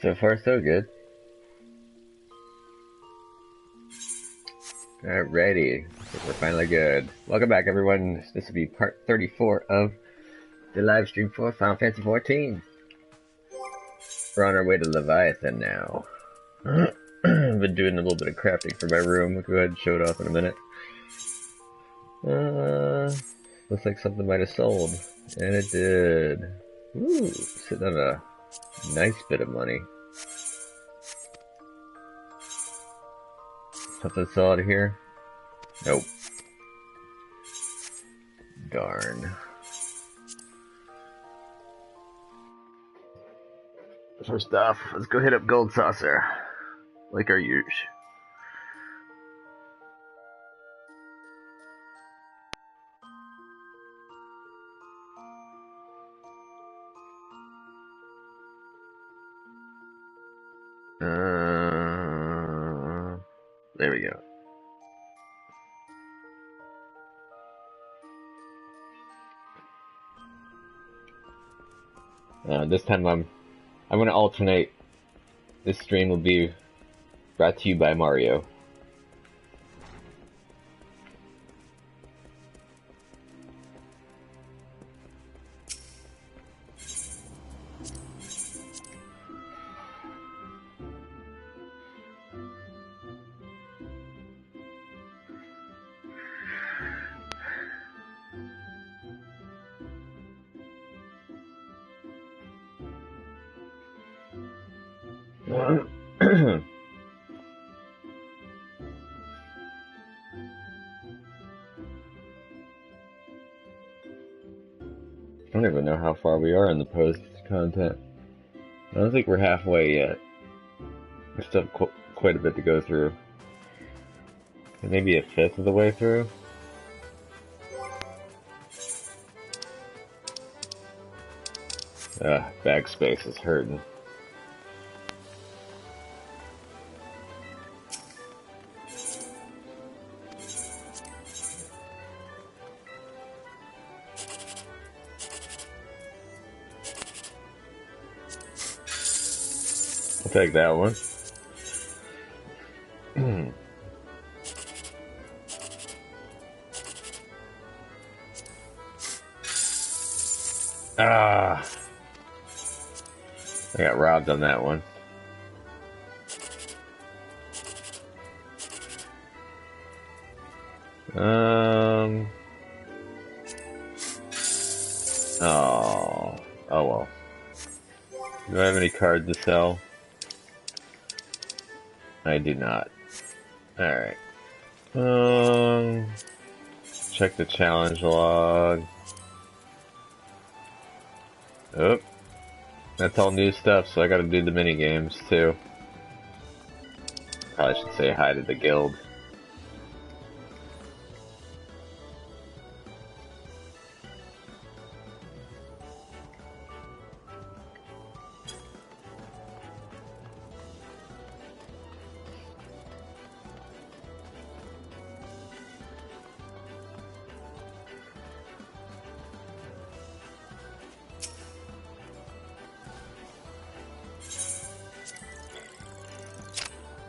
So far, so good. Alrighty, we're finally good. Welcome back, everyone. This will be part 34 of the live stream for Final Fantasy XIV. We're on our way to Leviathan now. I've been doing a little bit of crafting for my room. I'll go ahead and show it off in a minute. Looks like something might have sold. And it did. Ooh, sitting on a nice bit of money. Something solid here? Nope. Darn. First off, let's go hit up Gold Saucer. Like our usual. There we go. This time I'm going to alternate. This stream will be brought to you by Mario. I don't even know how far we are in the post content. I don't think we're halfway yet. We still have quite a bit to go through. Maybe a fifth of the way through. Bag space is hurting. I'll take that one. I got robbed on that one. Oh well. Do I have any cards to sell? I do not. Alright. Check the challenge log. Oh. That's all new stuff, so I gotta do the mini games too. Probably should say hi to the guild.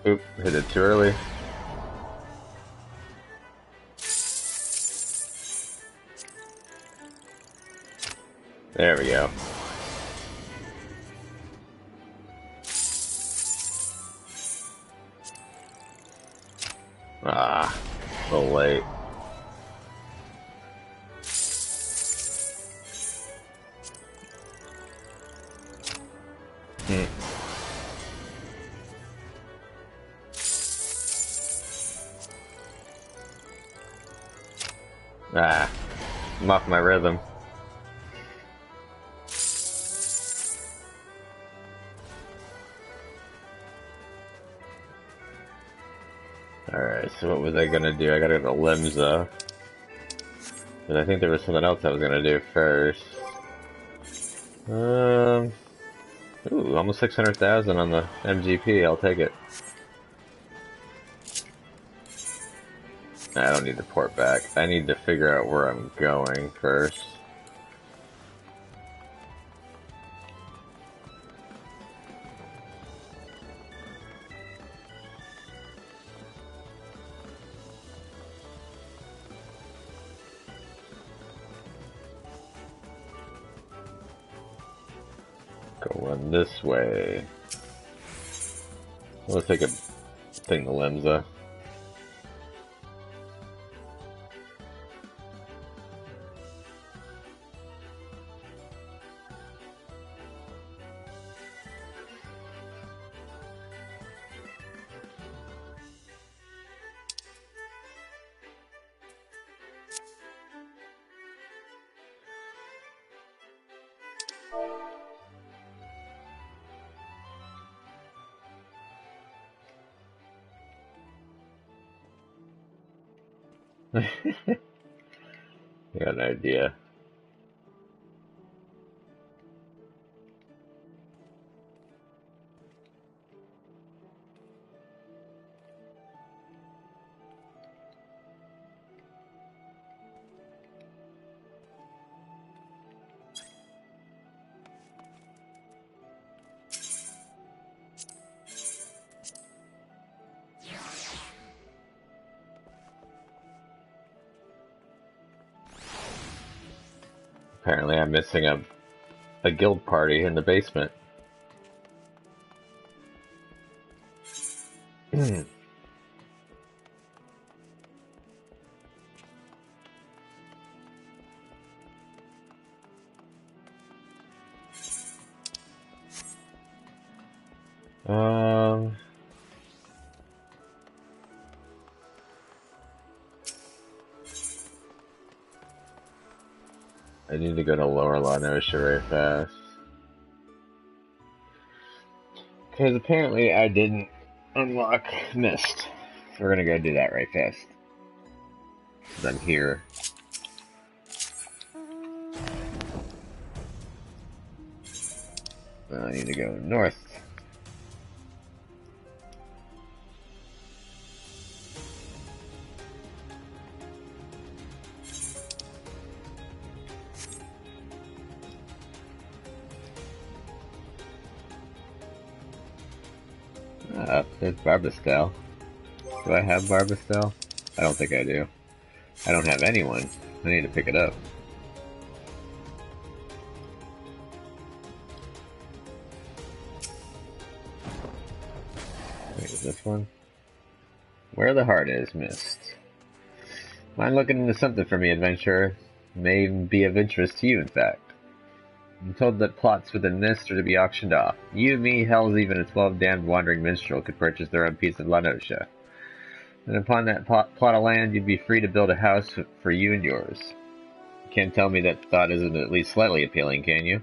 Oop, hit it too early. There we go. A little late. Ah, I'm off my rhythm. Alright, so what was I gonna do? I gotta go to Limza. But I think there was something else I was gonna do first. Ooh, almost 600,000 on the MGP, I'll take it. I don't need to port back. I need to figure out where I'm going first. Going this way. Let's take a thing to Limza. I got an idea. Apparently I'm missing a guild party in the basement. I need to go to Lower La Noscia very fast. Because apparently I didn't unlock Mist. So we're gonna go do that right fast. Because I'm here. I need to go north. There's Barbastel. Do I have Barbastel? I don't think I do. I don't have anyone. I need to pick it up. Wait, is this one? Where the heart is, Mist. Mind looking into something for me, adventurer? May even be of interest to you, in fact. I'm told that plots within Mist are to be auctioned off. You, me, hells, even a 12-damned wandering minstrel could purchase their own piece of La Noscia. And upon that plot of land, you'd be free to build a house for you and yours. You can't tell me that thought isn't at least slightly appealing, can you?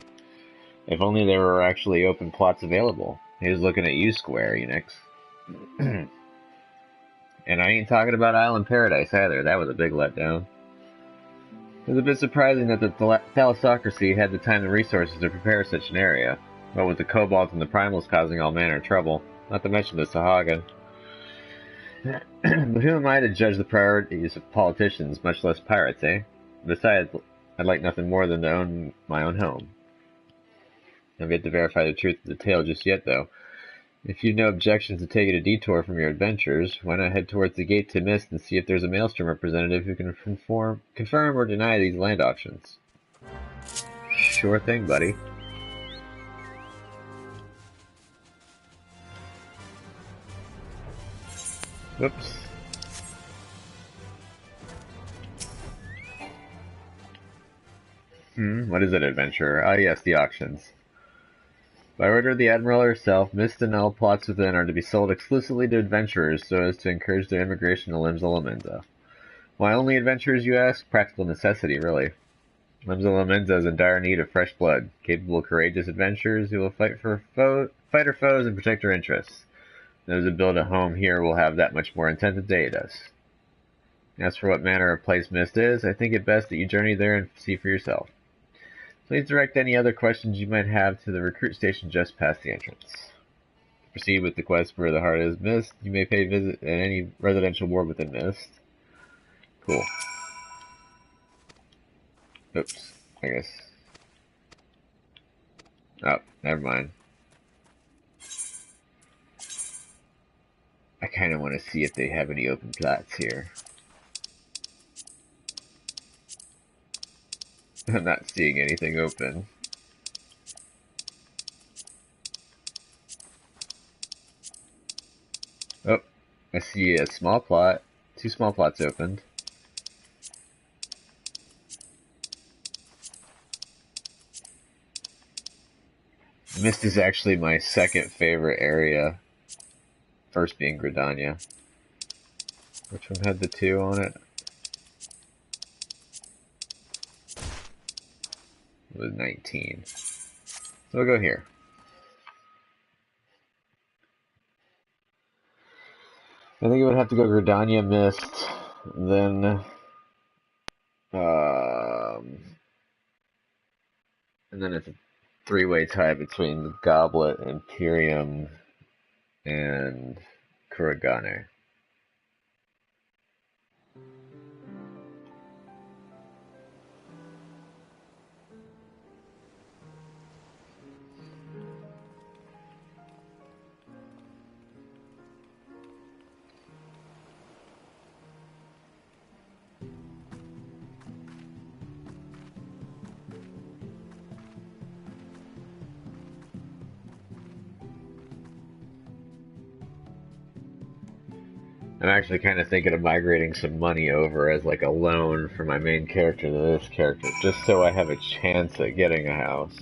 If only there were actually open plots available. Here's looking at you, Square Enix. And I ain't talking about Island Paradise either. That was a big letdown. It was a bit surprising that the Thalassocracy had the time and resources to prepare such an area, what with the kobolds and the primals causing all manner of trouble, not to mention the Sahagin. But who am I to judge the priorities of politicians, much less pirates, eh? Besides, I'd like nothing more than to own my own home. I've yet to verify the truth of the tale just yet, though. If you've no objections to taking a detour from your adventures, why not head towards the gate to Mist and see if there's a Maelstrom representative who can confirm or deny these land auctions? Sure thing, buddy. Whoops. What is it, adventurer? Ah, yes, the auctions. By order of the Admiral herself, Mist and all plots within are to be sold exclusively to adventurers so as to encourage their immigration to Limza. Why only adventurers, you ask? Practical necessity, really. Limzo Lomenzo is in dire need of fresh blood. Capable, courageous adventurers who will fight our foes and protect our interests. Those who build a home here will have that much more intent to aid us. As for what manner of place Mist is, I think it best that you journey there and see for yourself. Please direct any other questions you might have to the recruit station just past the entrance. To proceed with the quest for the heart is Mist, you may pay a visit at any residential ward within Mist. Cool. Oops, I guess. Oh, never mind. I kind of want to see if they have any open plots here. I'm not seeing anything open. Oh, I see a small plot. 2 small plots opened. Mist is actually my second favorite area. First being Gridania. Which one had the 2 on it? It was 19. So we'll go here. I think it would have to go Gridania, Mist, then and then it's a 3-way tie between the Goblet, Imperium, and Kuragane. I'm actually kind of thinking of migrating some money over as like a loan for my main character to this character, just so I have a chance at getting a house.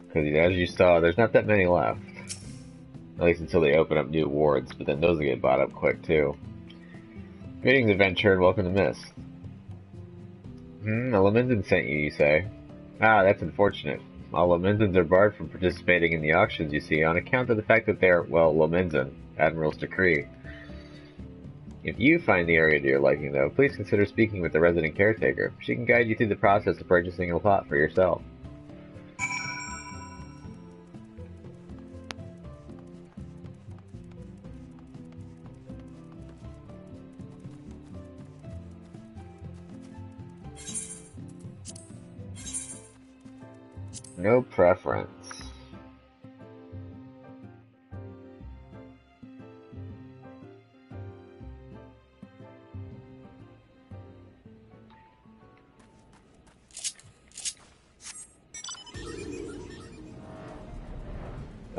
Because as you saw, there's not that many left. At least until they open up new wards, but then those will get bought up quick too. Greetings, adventurer, and welcome to Mist. A Lominzan sent you, you say? Ah, that's unfortunate. All Lominzans are barred from participating in the auctions, you see, on account of the fact that they're, well, Lominzan. Admiral's decree. If you find the area to your liking, though, please consider speaking with the resident caretaker. She can guide you through the process of purchasing a plot for yourself. No preference.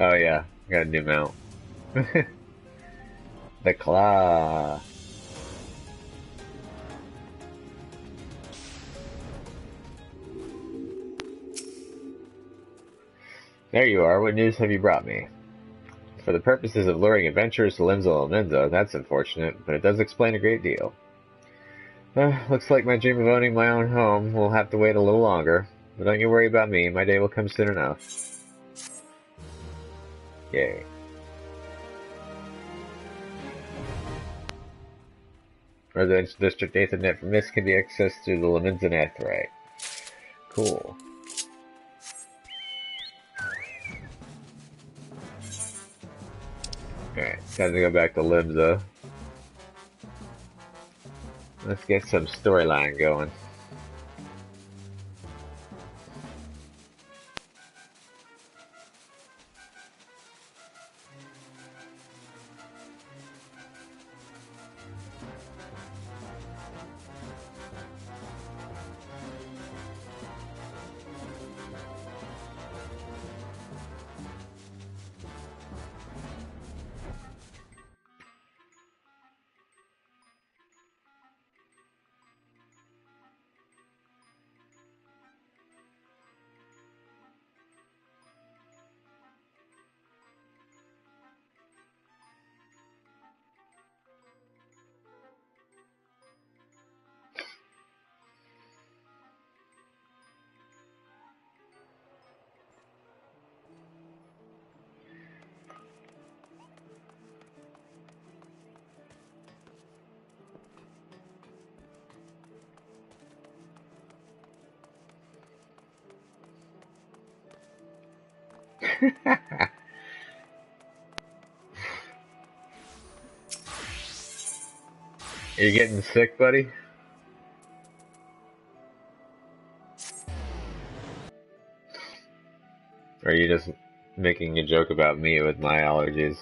Oh yeah, got a new mount. The claw. There you are. What news have you brought me? For the purposes of luring adventurers to Limzo Lomenzo, that's unfortunate, but it does explain a great deal. Looks like my dream of owning my own home will have to wait a little longer, but don't you worry about me. My day will come soon enough. Yay. Residential District Ethernet from Mist can be accessed through the Lominzan Aetheryte. Cool. Alright, time to go back to Limza. Let's get some storyline going. You getting sick, buddy? Or are you just making a joke about me with my allergies?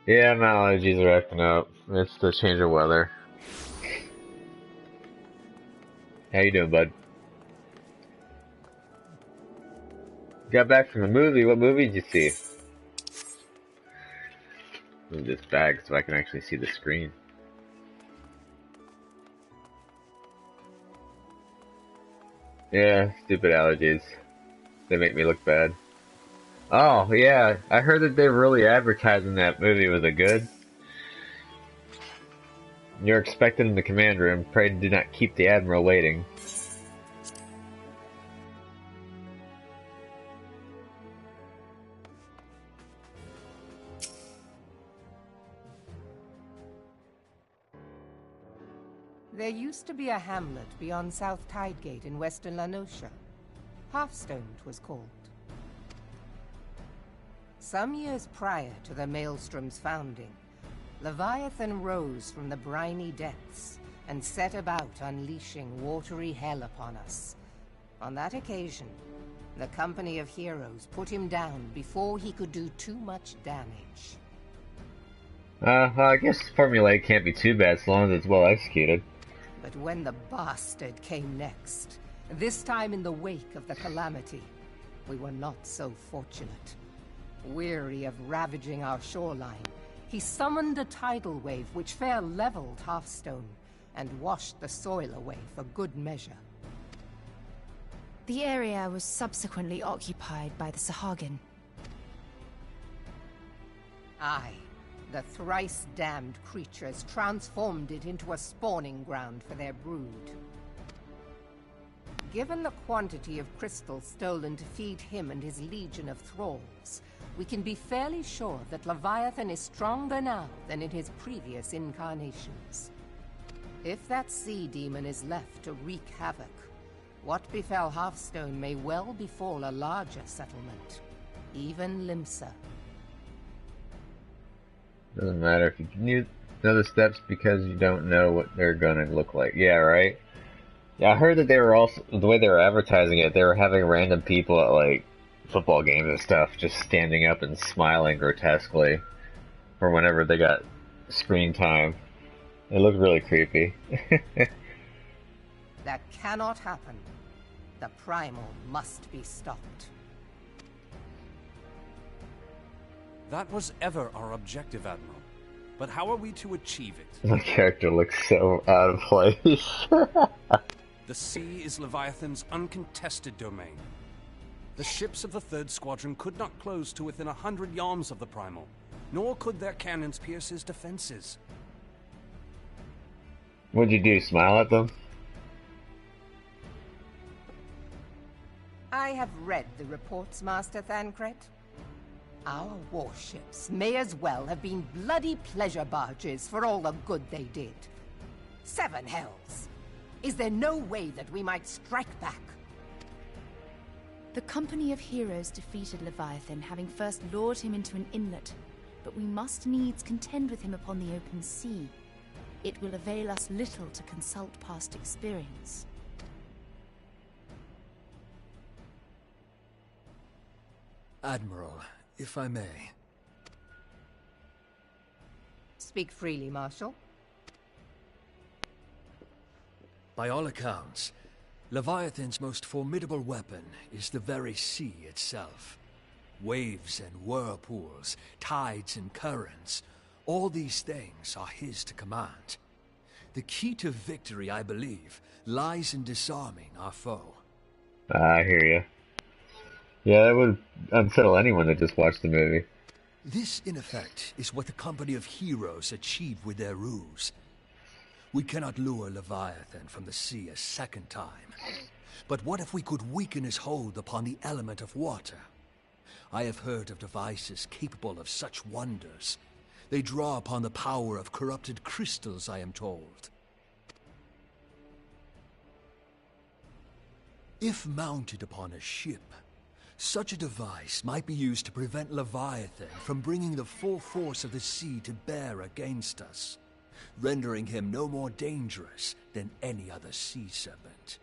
Yeah, my allergies are acting up. It's the change of weather. How you doing, bud? Got back from the movie. What movie did you see? Move this bag so I can actually see the screen. Yeah, stupid allergies. They make me look bad. Oh, yeah. I heard that they're really advertising that movie. Was it good? You're expected in the command room. Pray do not keep the Admiral waiting. There used to be a hamlet beyond South Tidegate in western Lanosha. Hearthstone it was called. Some years prior to the Maelstrom's founding, Leviathan rose from the briny depths and set about unleashing watery hell upon us. On that occasion, the Company of Heroes put him down before he could do too much damage. I guess Formula 8 can't be too bad as long as it's well executed. But when the bastard came next, this time in the wake of the calamity, we were not so fortunate. Weary of ravaging our shoreline, he summoned a tidal wave which fair leveled Hearthstone and washed the soil away for good measure. The area was subsequently occupied by the Sahagin. Aye, the thrice-damned creatures transformed it into a spawning ground for their brood. Given the quantity of crystal stolen to feed him and his legion of thralls, we can be fairly sure that Leviathan is stronger now than in his previous incarnations. If that sea demon is left to wreak havoc, what befell Hearthstone may well befall a larger settlement, even Limsa. Doesn't matter if you know the steps because you don't know what they're gonna look like. Yeah, right? Yeah, I heard that they were also, the way they were advertising it, they were having random people at, like, football games and stuff just standing up and smiling grotesquely for whenever they got screen time. It looked really creepy. That cannot happen. The Primal must be stopped. That was ever our objective, Admiral. But how are we to achieve it? My character looks so out of place. The sea is Leviathan's uncontested domain. The ships of the 3rd Squadron could not close to within 100 yards of the Primal, nor could their cannons pierce his defenses. What'd you do, smile at them? I have read the reports, Master Thancred. Our warships may as well have been bloody pleasure barges for all the good they did. 7 hells! Is there no way that we might strike back? The Company of Heroes defeated Leviathan, having first lured him into an inlet, but we must needs contend with him upon the open sea. It will avail us little to consult past experience. Admiral, if I may. Speak freely, Marshal. By all accounts, Leviathan's most formidable weapon is the very sea itself. Waves and whirlpools, tides and currents, all these things are his to command. The key to victory, I believe, lies in disarming our foe. I hear you. Yeah, that would unsettle anyone that just watched the movie. This, in effect, is what the Company of Heroes achieved with their ruse. We cannot lure Leviathan from the sea a second time. But what if we could weaken his hold upon the element of water? I have heard of devices capable of such wonders. They draw upon the power of corrupted crystals, I am told. If mounted upon a ship, such a device might be used to prevent Leviathan from bringing the full force of the sea to bear against us, rendering him no more dangerous than any other sea serpent.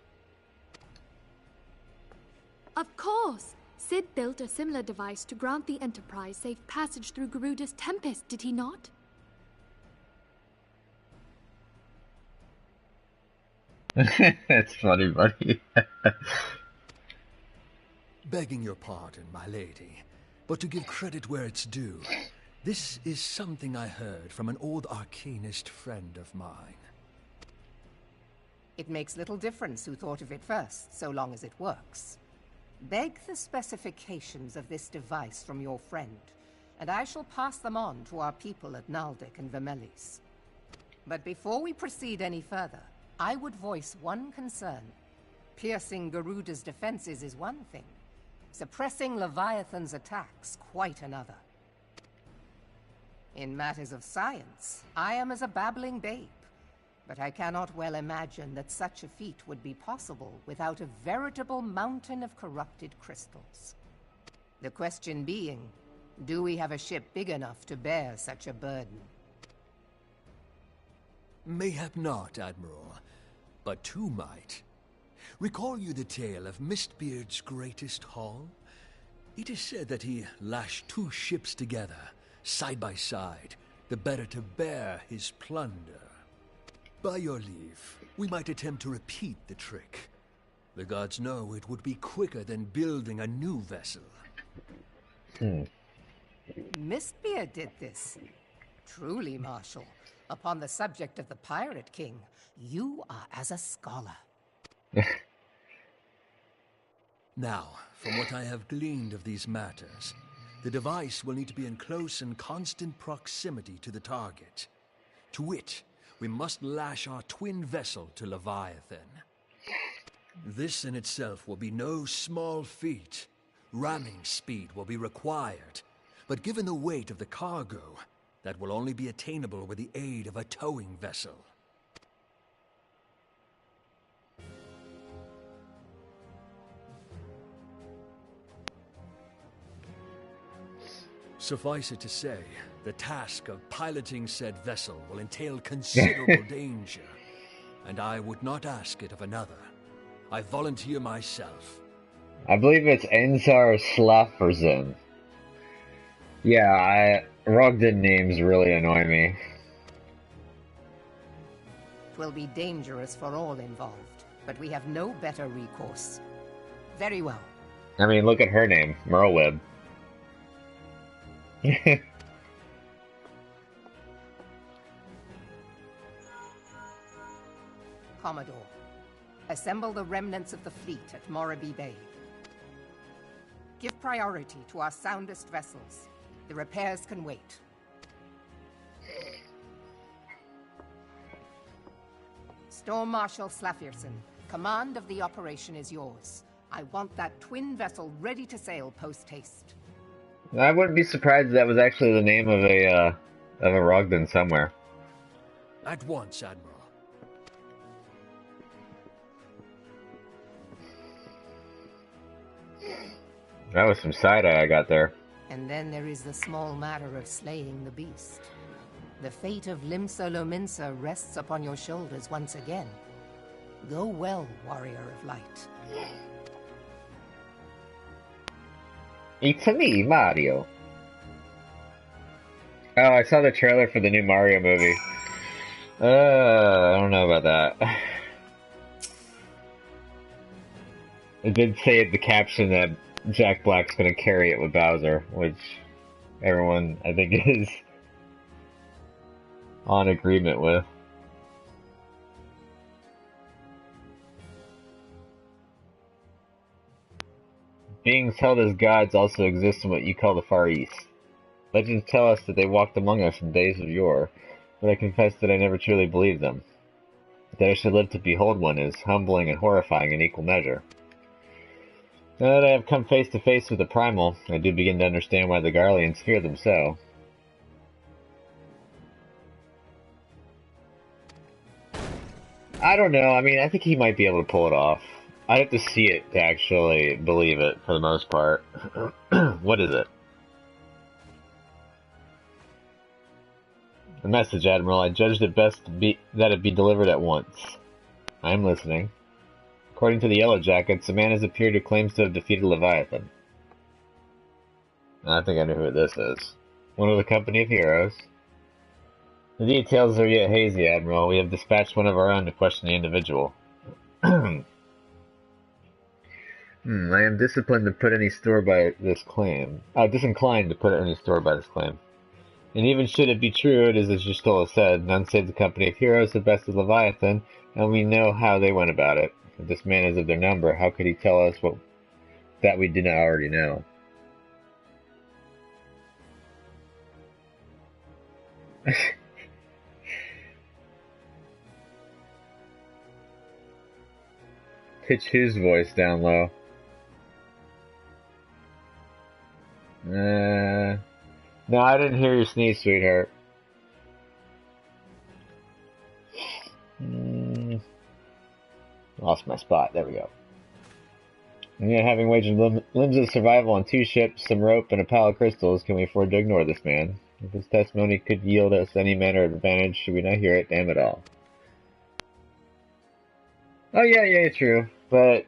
Of course! Sid built a similar device to grant the Enterprise safe passage through Garuda's Tempest, did he not? That's funny, buddy. Begging your pardon, my lady, but to give credit where it's due, this is something I heard from an old arcanist friend of mine. It makes little difference who thought of it first, so long as it works. Beg the specifications of this device from your friend, and I shall pass them on to our people at Naldic and Vermelis. But before we proceed any further, I would voice one concern. Piercing Garuda's defenses is one thing. Suppressing Leviathan's attacks, quite another. In matters of science, I am as a babbling babe, but I cannot well imagine that such a feat would be possible without a veritable mountain of corrupted crystals. The question being, do we have a ship big enough to bear such a burden? Mayhap not, Admiral, but two might. Recall you the tale of Mistbeard's greatest haul? It is said that he lashed two ships together, side by side, the better to bear his plunder. By your leave, we might attempt to repeat the trick. The gods know it would be quicker than building a new vessel. Mistbeard did this. Truly, Marshal, upon the subject of the Pirate King, you are as a scholar. Now, from what I have gleaned of these matters, the device will need to be in close and constant proximity to the target. To wit, we must lash our twin vessel to Leviathan. This in itself will be no small feat. Ramming speed will be required, but given the weight of the cargo, that will only be attainable with the aid of a towing vessel. Suffice it to say, the task of piloting said vessel will entail considerable danger, and I would not ask it of another. I volunteer myself. I believe it's Enzar Slafferson. Yeah, Rogden names really annoy me. Twill be dangerous for all involved, but we have no better recourse. Very well. I mean, look at her name, Merlweb. Commodore, assemble the remnants of the fleet at Morabie Bay. Give priority to our soundest vessels. The repairs can wait. Storm Marshal Slafferson, command of the operation is yours. I want that twin vessel ready to sail post-haste. I wouldn't be surprised if that was actually the name of a Rogden somewhere. At once, Admiral. That was some side-eye I got there. And then there is the small matter of slaying the beast. The fate of Limsa Lominsa rests upon your shoulders once again. Go well, warrior of light. It's me, Mario. Oh, I saw the trailer for the new Mario movie. I don't know about that. It did say in the caption that Jack Black's gonna carry it with Bowser, which everyone, I think, is on agreement with. Beings held as gods also exist in what you call the Far East. Legends tell us that they walked among us in days of yore, but I confess that I never truly believed them. That I should live to behold one is humbling and horrifying in equal measure. Now that I have come face to face with the Primal, I do begin to understand why the Garleans fear them so. I don't know, I mean, I think he might be able to pull it off. I'd have to see it to actually believe it, for the most part. What is it? The message, Admiral. I judged it best that it be delivered at once. I am listening. According to the Yellow Jackets, a man has appeared who claims to have defeated Leviathan. I think I know who this is. One of the company of heroes. The details are yet hazy, Admiral. We have dispatched one of our own to question the individual. I am disciplined to put any store by this claim. Disinclined to put any store by this claim. And even should it be true, it is as Justola said, none save the company of heroes have bested Leviathan, and we know how they went about it. If this man is of their number, how could he tell us that we did not already know? Pitch his voice down low. No, I didn't hear you sneeze, sweetheart. Lost my spot. There we go. And yet, having waged limbs of survival on 2 ships, some rope, and a pile of crystals, can we afford to ignore this man? If his testimony could yield us any manner of advantage, should we not hear it? Damn it all. Oh, yeah, true. But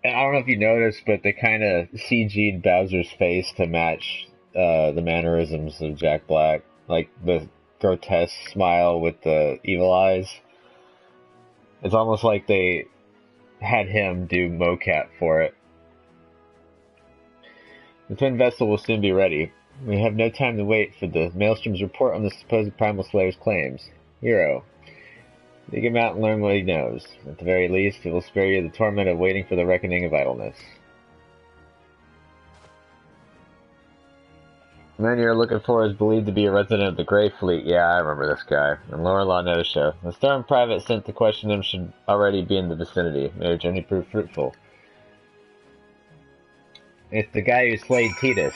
I don't know if you noticed, but they kind of CG'd Bowser's face to match the mannerisms of Jack Black. Like the grotesque smile with the evil eyes. It's almost like they had him do mocap for it. The twin vessel will soon be ready. We have no time to wait for the Maelstrom's report on the supposed Primal Slayer's claims. Hero. Dig him out and learn what he knows. At the very least, it will spare you the torment of waiting for the reckoning of idleness. The man you're looking for is believed to be a resident of the Grey Fleet. Yeah, I remember this guy. And Laura Lanosha. The Storm Private sent to question him should already be in the vicinity. May your journey prove fruitful. It's the guy who slayed Titus.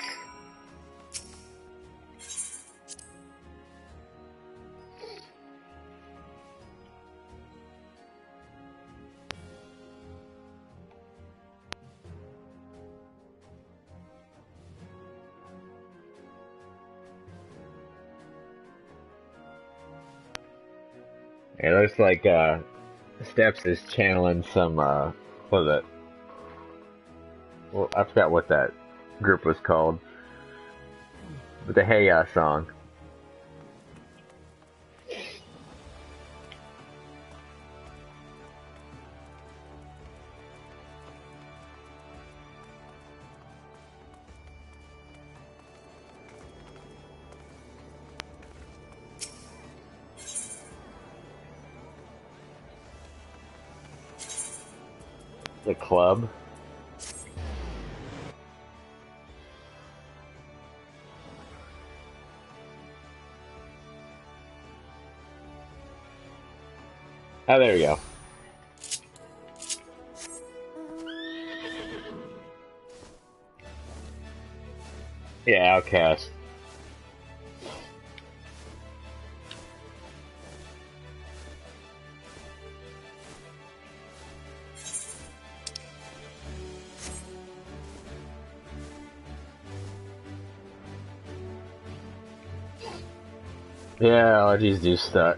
It looks like Steps is channeling some what was it? Well, I forgot what that group was called. But the Hey Ya song. The club. Oh, there we go. Yeah, Outcast. Yeah, allergies do stuck.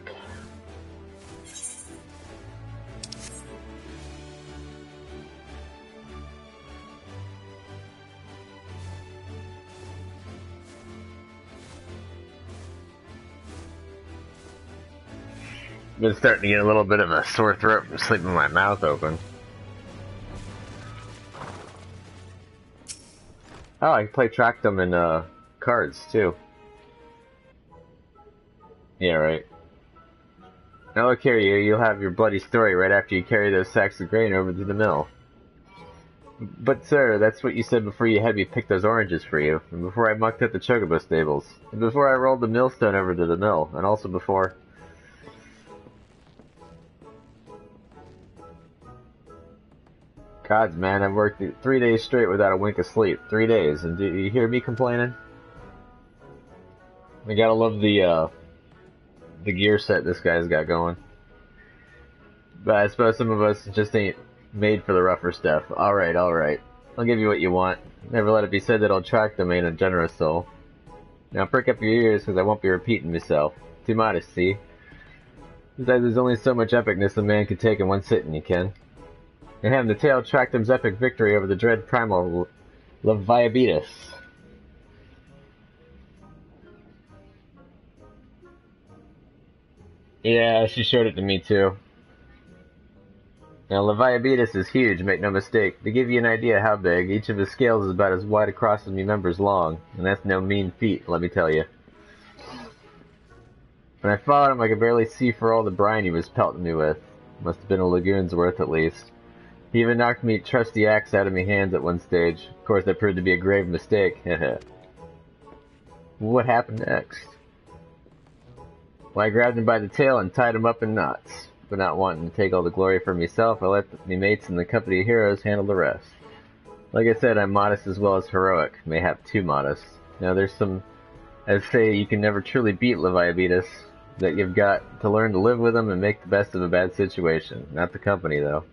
Been starting to get a little bit of a sore throat from sleeping with my mouth open. Oh, I can play track them in cards too. Yeah, right. Now look here, you'll have your bloody story right after you carry those sacks of grain over to the mill. But sir, that's what you said before you had me pick those oranges for you, and before I mucked at the Chocobo stables, and before I rolled the millstone over to the mill, and also before... Gods, man, I've worked 3 days straight without a wink of sleep. 3 days, and do you hear me complaining? I gotta love the gear set this guy's got going. But I suppose some of us just ain't made for the rougher stuff. Alright, alright. I'll give you what you want. Never let it be said that I'll track them ain't a generous soul. Now prick up your ears, because I won't be repeating myself. Too modest, see? Besides, there's only so much epicness a man can take in one sitting, you can. And having the tale track them's epic victory over the dread primal Leviabetus. Yeah, she showed it to me too. Now, Leviabetus is huge, make no mistake. To give you an idea how big, each of his scales is about as wide across as me members long, and that's no mean feat, let me tell you. When I followed him, I could barely see for all the brine he was pelting me with. Must have been a lagoon's worth, at least. He even knocked me trusty axe out of me hands at one stage. Of course, that proved to be a grave mistake. What happened next? Well, I grabbed him by the tail and tied him up in knots. But not wanting to take all the glory for myself, I let me mates and the company of heroes handle the rest. Like I said, I'm modest as well as heroic, mayhap too modest. Now there's some, as say, you can never truly beat Leviabetus, that you've got to learn to live with him and make the best of a bad situation. Not the company, though.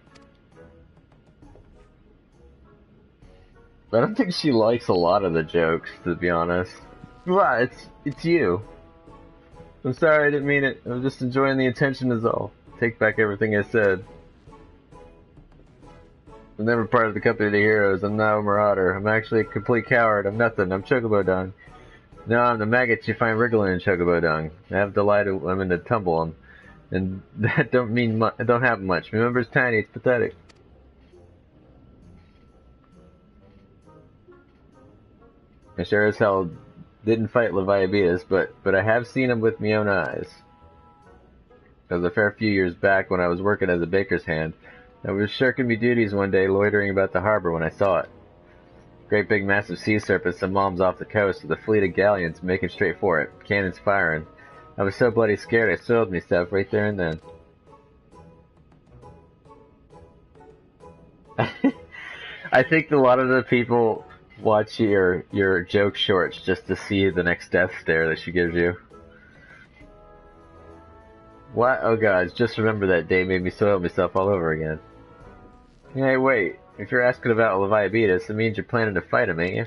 I don't think she likes a lot of the jokes, to be honest. Well, it's you. I'm sorry, I didn't mean it. I'm just enjoying the attention is all. Take back everything I said. I'm never part of the company of the heroes. I'm not a marauder. I'm actually a complete coward. I'm nothing. I'm Chocobo Dung. No, I'm the maggots you find wriggling in Chocobo Dung. I have delighted women to tumble them. And that don't happen much. Remember, it's tiny. It's pathetic. I sure as hell didn't fight Leviabetus, but I have seen him with my own eyes. It was a fair few years back when I was working as a baker's hand. I was shirking me duties one day, loitering about the harbor when I saw it. Great big massive sea serpent some moms off the coast with a fleet of galleons making straight for it, cannons firing. I was so bloody scared I soiled myself right there and then. I think a lot of the people watch your joke shorts just to see the next death stare that she gives you. What? Oh god, just remember that day made me soil myself all over again. Hey, wait. If you're asking about Leviabetus, it means you're planning to fight him, ain't you?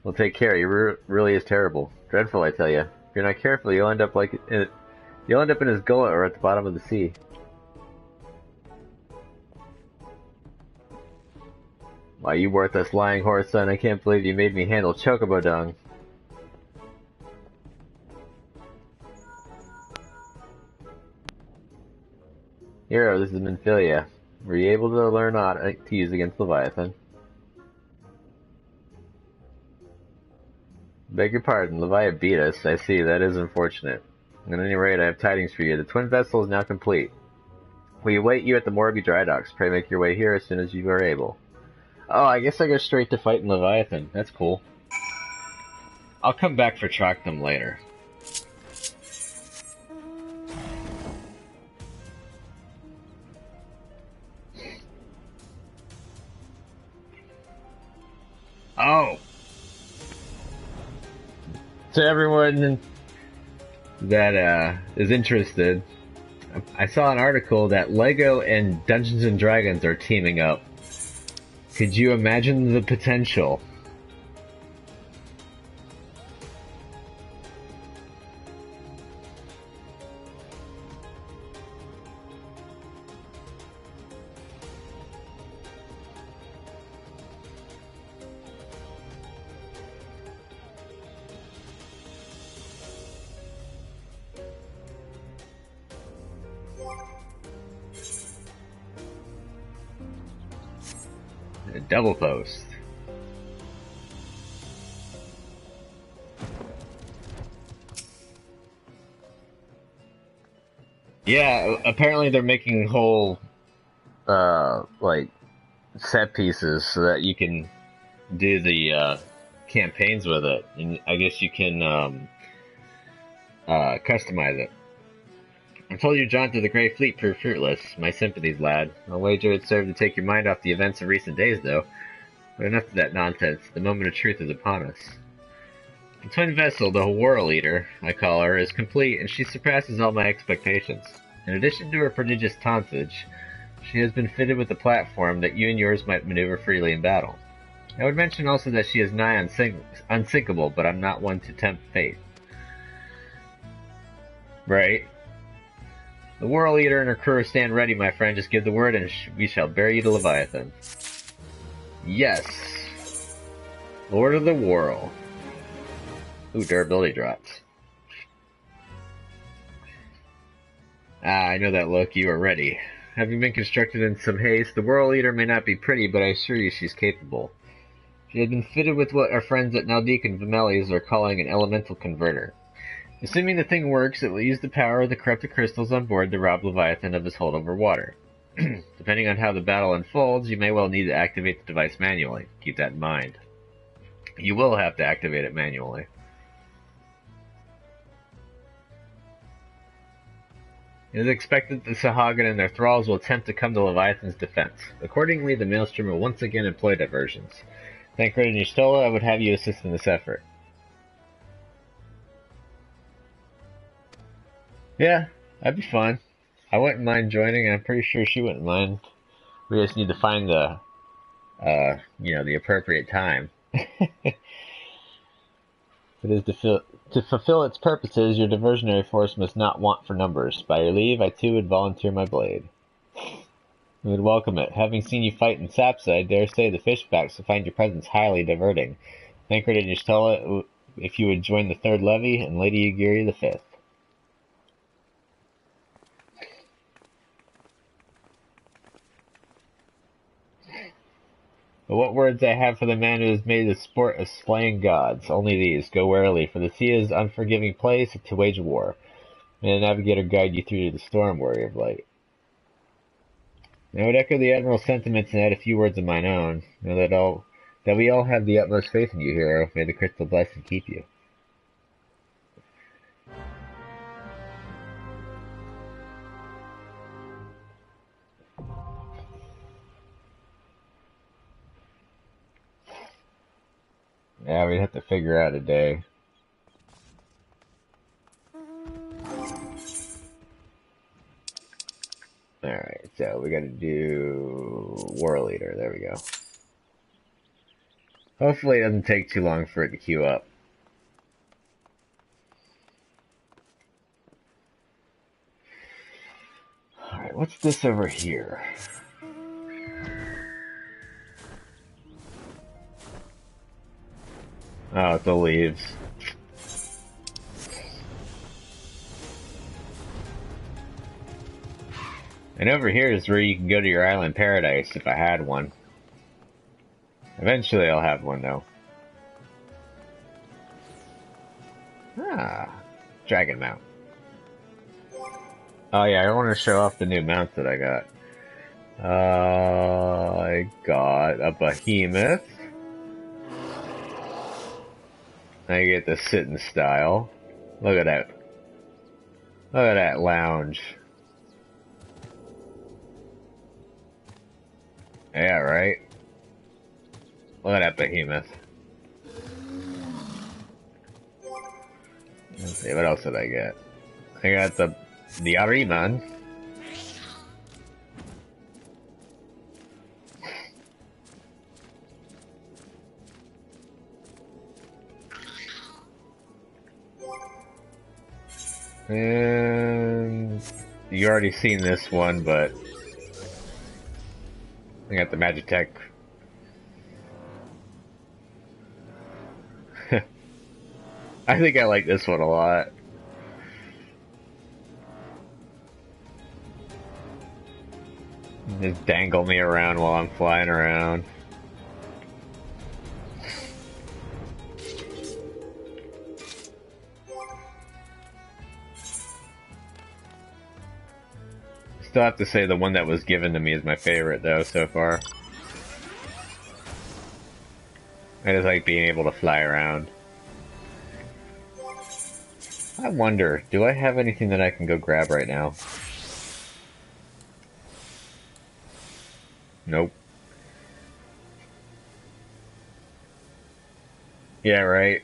Well, take care. He really is terrible. Dreadful, I tell you. If you're not careful, you'll end up you'll end up in his gullet or at the bottom of the sea. Why, you worthless lying horse son, I can't believe you made me handle Chocobo Dung. Hero, this is Minfilia. Were you able to learn how to use against Leviathan? Beg your pardon, Leviabetus. I see, that is unfortunate. At any rate, I have tidings for you. The twin vessel is now complete. We await you at the Morby dry docks. Pray make your way here as soon as you are able. Oh, I guess I go straight to fighting Leviathan. That's cool. I'll come back for track them later. Oh! To everyone that is interested, I saw an article that Lego and Dungeons & Dragons are teaming up. Could you imagine the potential? A double post. Yeah, apparently they're making whole, like, set pieces so that you can do the, campaigns with it. And I guess you can, customize it. I told you jaunt to the Grey Fleet proved fruitless. My sympathies, lad. I'll wager it served to take your mind off the events of recent days, though. But enough of that nonsense. The moment of truth is upon us. The twin vessel, the Whirl Eater, I call her, is complete, and she surpasses all my expectations. In addition to her prodigious tonnage, she has been fitted with a platform that you and yours might maneuver freely in battle. I would mention also that she is nigh unsinkable, but I'm not one to tempt fate. Right? The Whirl Eater and her crew stand ready, my friend. Just give the word, and we shall bear you to Leviathan. Yes! Lord of the Whirl. Ooh, durability drops. Ah, I know that look. You are ready. Having been constructed in some haste, the Whirl Eater may not be pretty, but I assure you she's capable. She has been fitted with what our friends at Naldik and Vimelis are calling an elemental converter. Assuming the thing works, it will use the power of the corrupted crystals on board to rob Leviathan of his hold over water. Depending on how the battle unfolds, you may well need to activate the device manually. Keep that in mind. You will have to activate it manually. It is expected that the Sahagin and their thralls will attempt to come to Leviathan's defense. Accordingly, the Maelstrom will once again employ diversions. Thancred and Y'shtola, I would have you assist in this effort. Yeah, that'd be fun. I wouldn't mind joining, and I'm pretty sure she wouldn't mind. We just need to find the, the appropriate time. It is to fulfill its purposes, your diversionary force must not want for numbers. By your leave, I too would volunteer my blade. We would welcome it. Having seen you fight in Sapsa, I dare say the fishbacks will find your presence highly diverting. Thancred and Y'shtola, if you would join the third levy, and Lady Ygiri the fifth. But what words I have for the man who has made the sport of slaying gods. Only these. Go warily, for the sea is an unforgiving place to wage war. May the navigator guide you through the storm, warrior of light. I would echo the Admiral's sentiments and add a few words of mine own. Know that we all have the utmost faith in you, hero. May the crystal bless and keep you. Yeah, we'd have to figure out a day. Alright, so we gotta do Whirl Eater. There we go. Hopefully it doesn't take too long for it to queue up. Alright, what's this over here? Oh, it's the leaves. And over here is where you can go to your island paradise if I had one. Eventually I'll have one though. Ah, Dragon Mount. Oh yeah, I want to show off the new mounts that I got. I got a behemoth. I get the sitting style. Look at that. Look at that lounge. Yeah, right? Look at that behemoth. Let's see, what else did I get? I got the Ahriman. And you already seen this one, but I got the Magitech. I think I like this one a lot. Just dangle me around while I'm flying around. Still have to say the one that was given to me is my favorite though so far. I just like being able to fly around. I wonder, do I have anything that I can go grab right now? Nope. Yeah, right.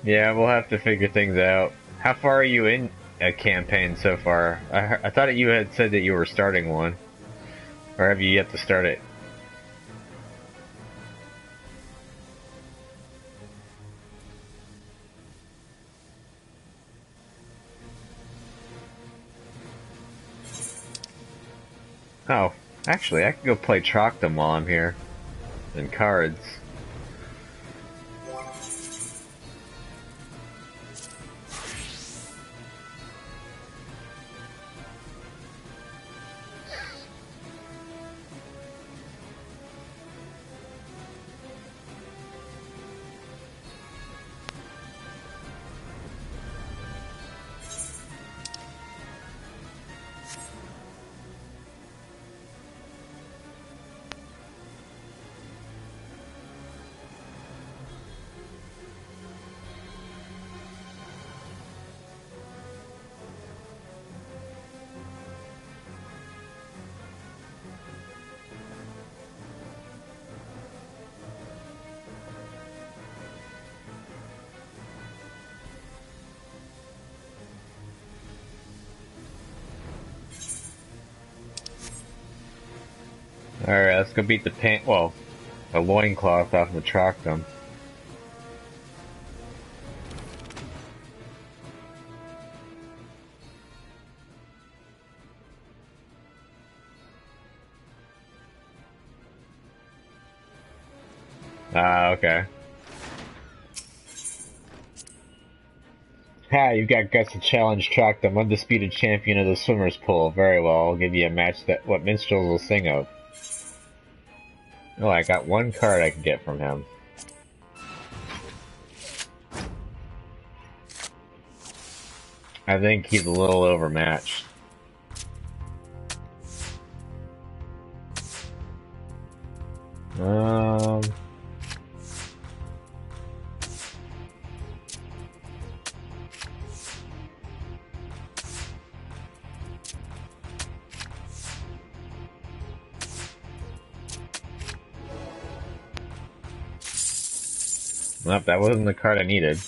Yeah, we'll have to figure things out. How far are you in a campaign so far? I thought you had said that you were starting one. Or have you yet to start it? Oh, actually, I can go play Troctum while I'm here. And cards. Alright, let's go beat the a loincloth off of the Troctum. Ah, okay. Ha, you've got guts to challenge Troctum, undisputed champion of the swimmers pool. Very well, I'll give you a match that what minstrels will sing of. Oh, I got one card I can get from him. I think he's a little overmatched. Nope, that wasn't the card I needed.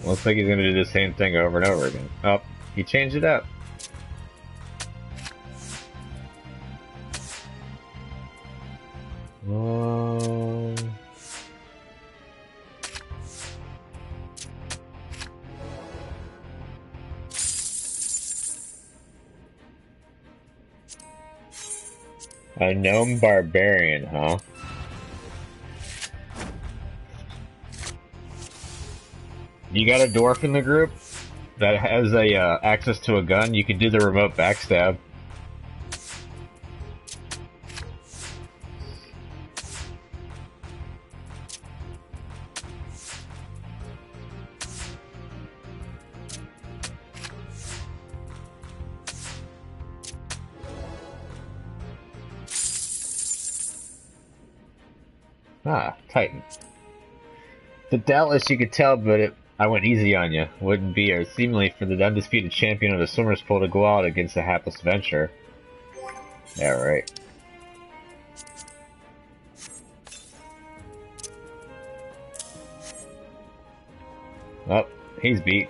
Looks like he's gonna do the same thing over and over again. Oh, he changed it up. A gnome barbarian, huh? You got a dwarf in the group that has access to a gun? You can do the remote backstab. Ah, Titan. The doubtless you could tell, but I went easy on you. Wouldn't be or seemingly for the undisputed champion of the swimmers pool to go out against a hapless venture. Yeah, right. Oh, he's beat.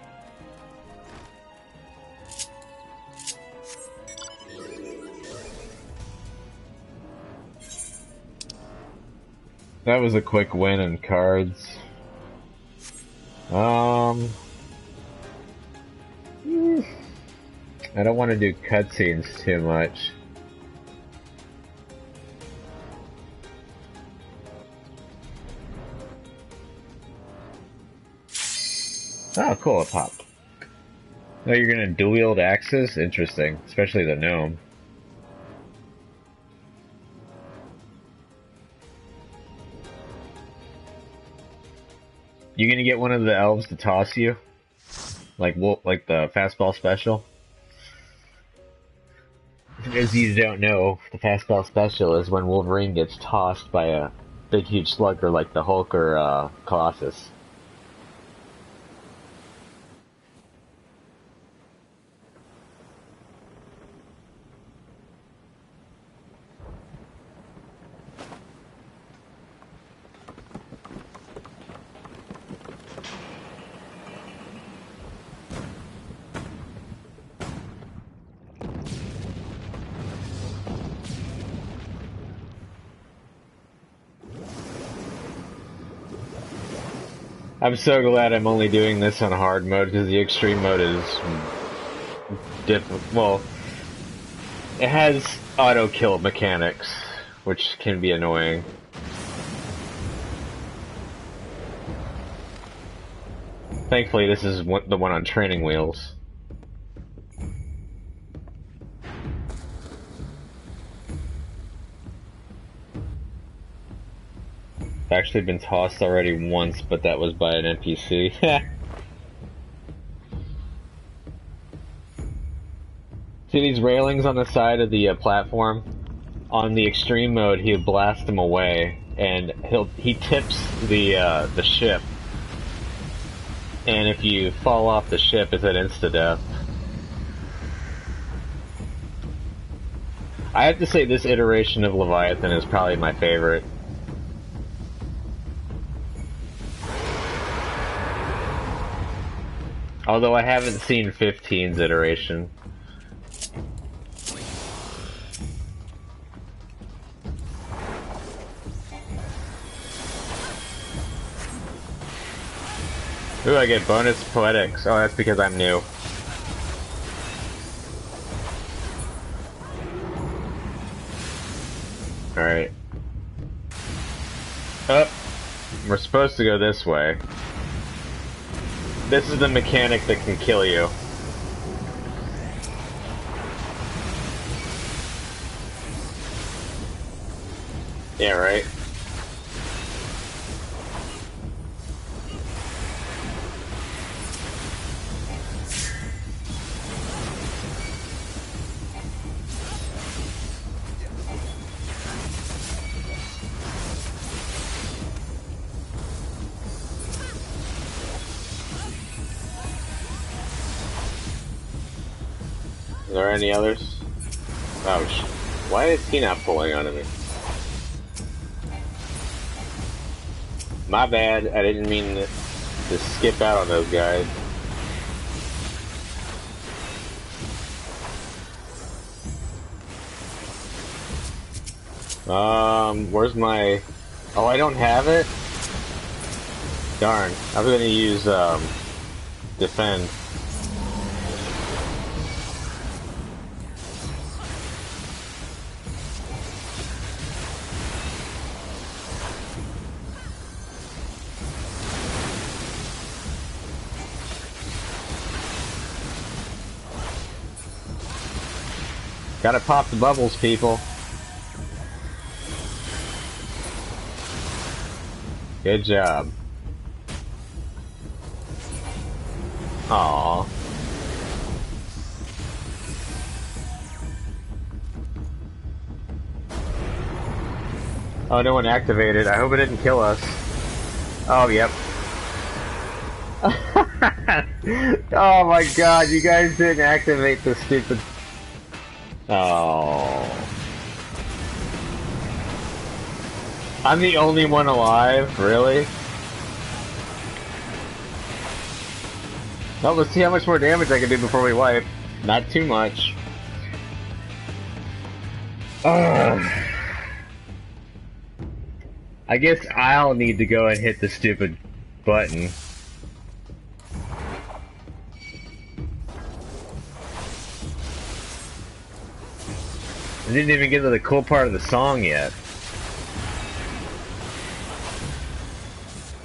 That was a quick win in cards. I don't want to do cutscenes too much. Oh, cool, it popped. Oh, you're gonna dual-wield axes? Interesting, especially the gnome. You gonna get one of the elves to toss you? Like the fastball special? As you don't know, the fastball special is when Wolverine gets tossed by a big huge slugger like the Hulk or Colossus. I'm so glad I'm only doing this on hard mode because the extreme mode is well, it has auto kill mechanics, which can be annoying. Thankfully, this is the one on training wheels. I've actually been tossed already once, but that was by an NPC. See these railings on the side of the platform? On the extreme mode, he'll blast them away, and he tips the ship. And if you fall off the ship, it's an insta-death. I have to say this iteration of Leviathan is probably my favorite. Although I haven't seen 15's iteration. Ooh, I get bonus poetics. Oh, that's because I'm new. Alright. Up. We're supposed to go this way. This is the mechanic that can kill you. Yeah, right? Are there any others? Ouch. Why is he not pulling onto me? My bad, I didn't mean to skip out on those guys. Where's my... Oh, I don't have it? Darn, I was gonna use, defend. Gotta pop the bubbles, people. Good job. Aww. Oh, no one activated. I hope it didn't kill us. Oh, yep. Oh my god, you guys didn't activate the stupid... Oh. I'm the only one alive? Really? Well, let's see how much more damage I can do before we wipe. Not too much. Ugh. I guess I'll need to go and hit the stupid button. I didn't even get to the cool part of the song yet.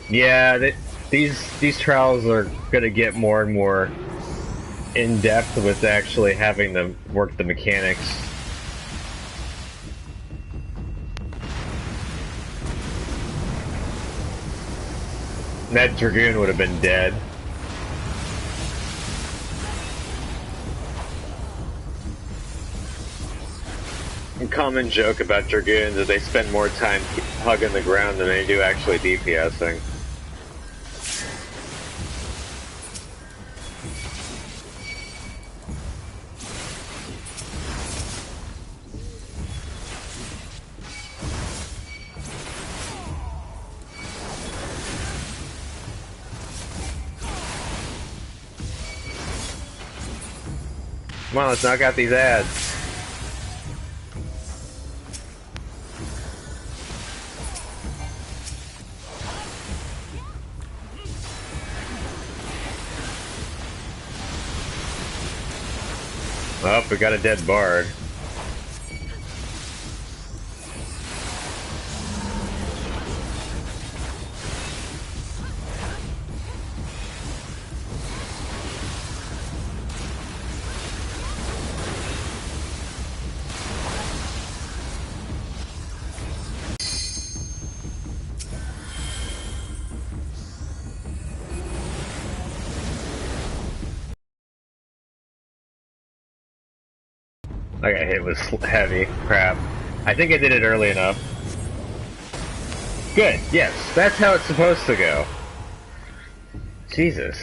Yeah, these trials are gonna get more and more in depth with actually having them work the mechanics. That Dragoon would have been dead. A common joke about Dragoons is they spend more time hugging the ground than they do actually DPSing. Come on, let's knock out these ads. Oh, we got a dead bard. I got hit with heavy crap. I think I did it early enough. Good, yes, that's how it's supposed to go. Jesus.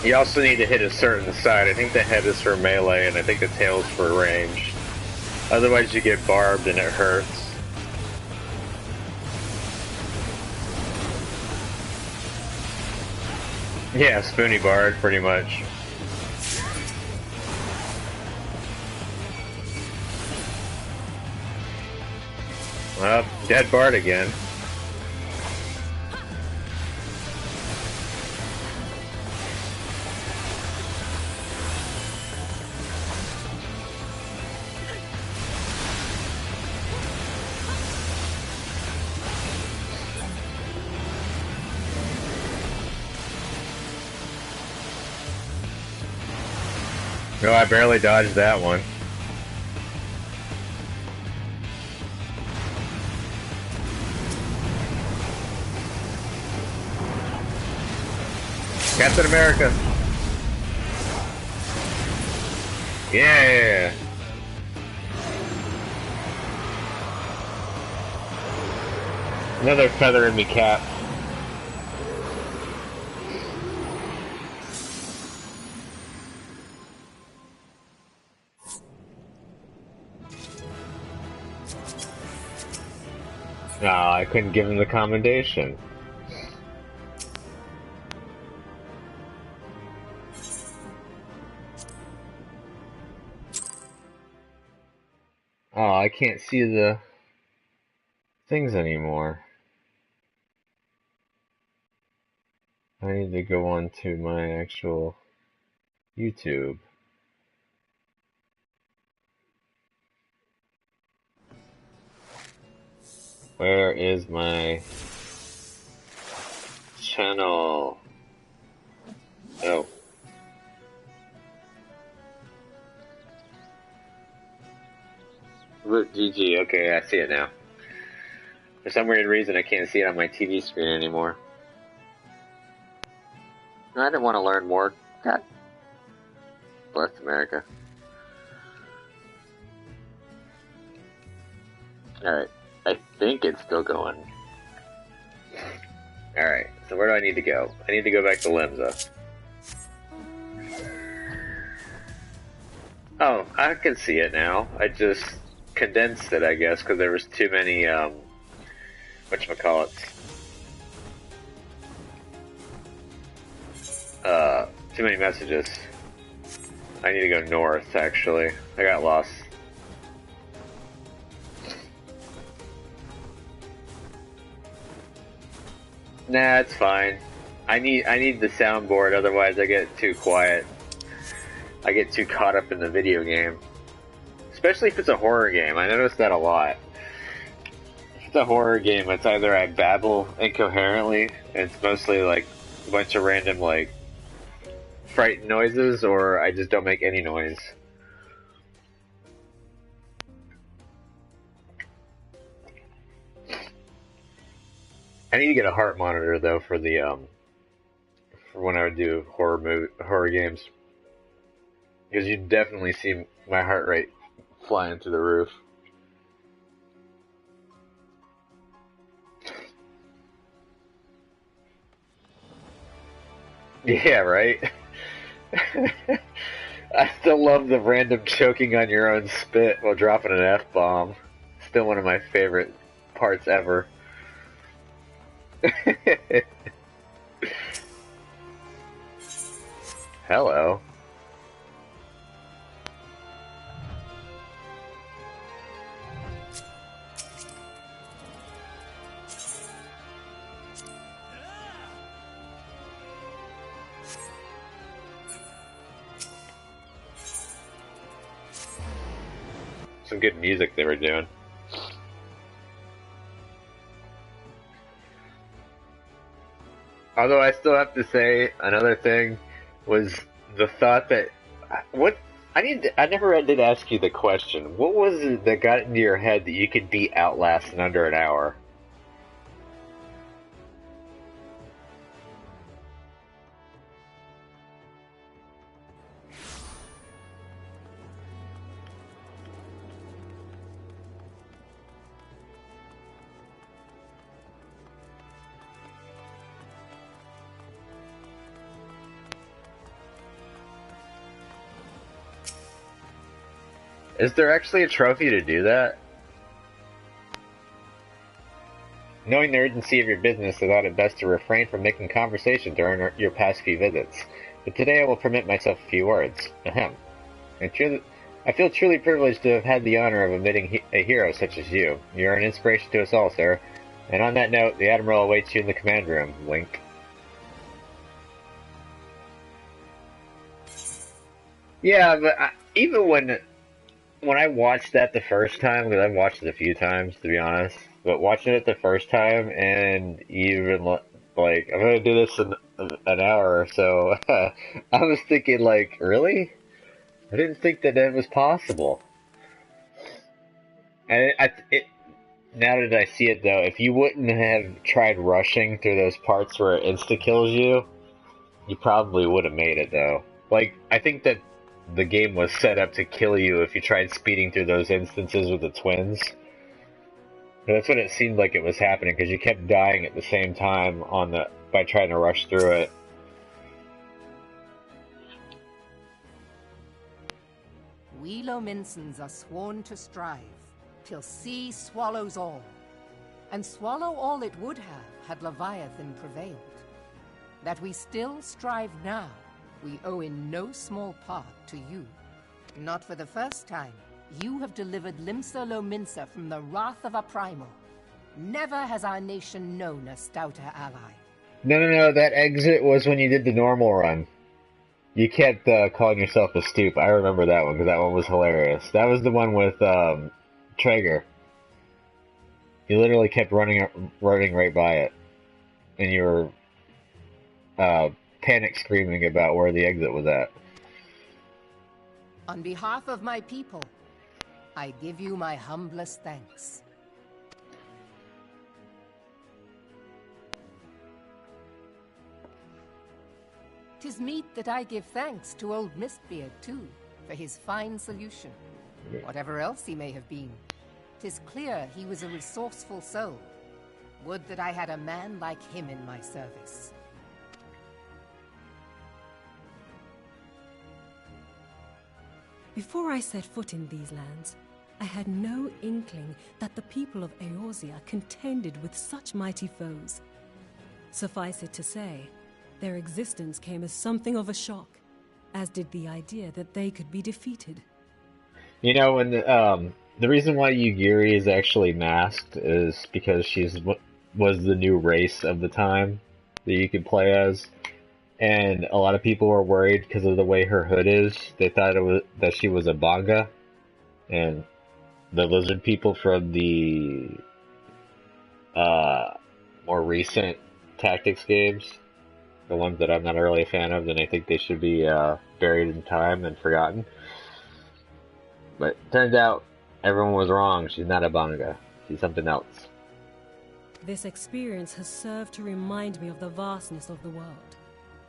You also need to hit a certain side. I think the head is for melee, and I think the tail is for range. Otherwise you get barbed and it hurts. Yeah, Spoony Bard, pretty much. Well, dead Bard again. No, I barely dodged that one. Captain America. Yeah. Another feather in me cap. No, I couldn't give him the commendation. Oh, I can't see the things anymore. I need to go on to my actual YouTube. Where is my channel? Oh. Look, GG. Okay, I see it now. For some weird reason, I can't see it on my TV screen anymore. I didn't want to learn more. God bless America. Alright. I think it's still going. Alright, so where do I need to go? I need to go back to Limsa. Oh, I can see it now. I just condensed it, I guess, because there was too many, whatchamacallits. Too many messages. I need to go north, actually. I got lost. Nah, it's fine. I need the soundboard, otherwise I get too quiet. I get too caught up in the video game. Especially if it's a horror game. I notice that a lot. If it's a horror game, it's either I babble incoherently, and it's mostly like a bunch of random like frightened noises, or I just don't make any noise. I need to get a heart monitor though for the for when I would do horror games, because you definitely see my heart rate flying through the roof. Yeah, right? I still love the random choking on your own spit while dropping an F-bomb. Still one of my favorite parts ever. Hello. Some good music they were doing. Although I still have to say, another thing was the thought that I never did ask you the question. What was it that got into your head that you could beat Outlast in under an hour? Is there actually a trophy to do that? Knowing the urgency of your business, I thought it best to refrain from making conversation during your past few visits. But today I will permit myself a few words. Ahem. I feel truly privileged to have had the honor of admitting a hero such as you. You are an inspiration to us all, sir. And on that note, the Admiral awaits you in the command room. Wink. Yeah, but even when I watched that the first time, because I've watched it a few times, to be honest, but watching it the first time, and even like, I'm gonna do this in an hour or so, I was thinking, like, really? I didn't think that was possible. And now that I see it, though, if you wouldn't have tried rushing through those parts where it insta-kills you, you probably would have made it, though. Like, I think that the game was set up to kill you if you tried speeding through those instances with the twins. But that's what it seemed like it was happening, because you kept dying at the same time by trying to rush through it. We Lominsons are sworn to strive, till sea swallows all. And swallow all it would have had Leviathan prevailed. That we still strive now, we owe in no small part to you. Not for the first time, you have delivered Limsa Lominsa from the wrath of a primal. Never has our nation known a stouter ally. No, that exit was when you did the normal run. You kept calling yourself a stoop. I remember that one, because that one was hilarious. That was the one with Traeger. You literally kept running right by it. And you were panic screaming about where the exit was at. On behalf of my people, I give you my humblest thanks. 'Tis meet that I give thanks to old Mistbeard, too, for his fine solution. Whatever else he may have been, 'tis clear he was a resourceful soul. Would that I had a man like him in my service. Before I set foot in these lands, I had no inkling that the people of Eorzea contended with such mighty foes. Suffice it to say, their existence came as something of a shock, as did the idea that they could be defeated. You know, when the reason why Yugiri is actually masked is because was the new race of the time. that you can play as, and a lot of people were worried because of the way her hood is. They thought that she was a Banga, and the lizard people from the more recent tactics games, the ones that I'm not really a fan of, then I think they should be buried in time and forgotten. But turns out everyone was wrong. She's not a Banga. She's something else. This experience has served to remind me of the vastness of the world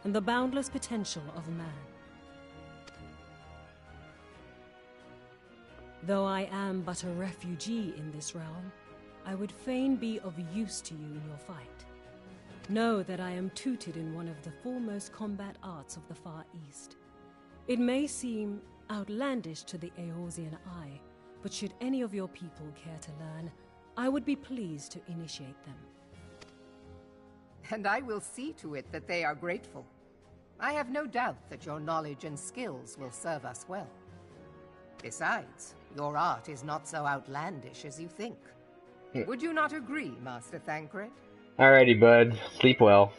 and the boundless potential of man. Though I am but a refugee in this realm, I would fain be of use to you in your fight. Know that I am tutored in one of the foremost combat arts of the Far East. It may seem outlandish to the Eorzean eye, but should any of your people care to learn, I would be pleased to initiate them. And I will see to it that they are grateful. I have no doubt that your knowledge and skills will serve us well. Besides, your art is not so outlandish as you think. Would you not agree, Master Thancred? Alrighty, bud. Sleep well.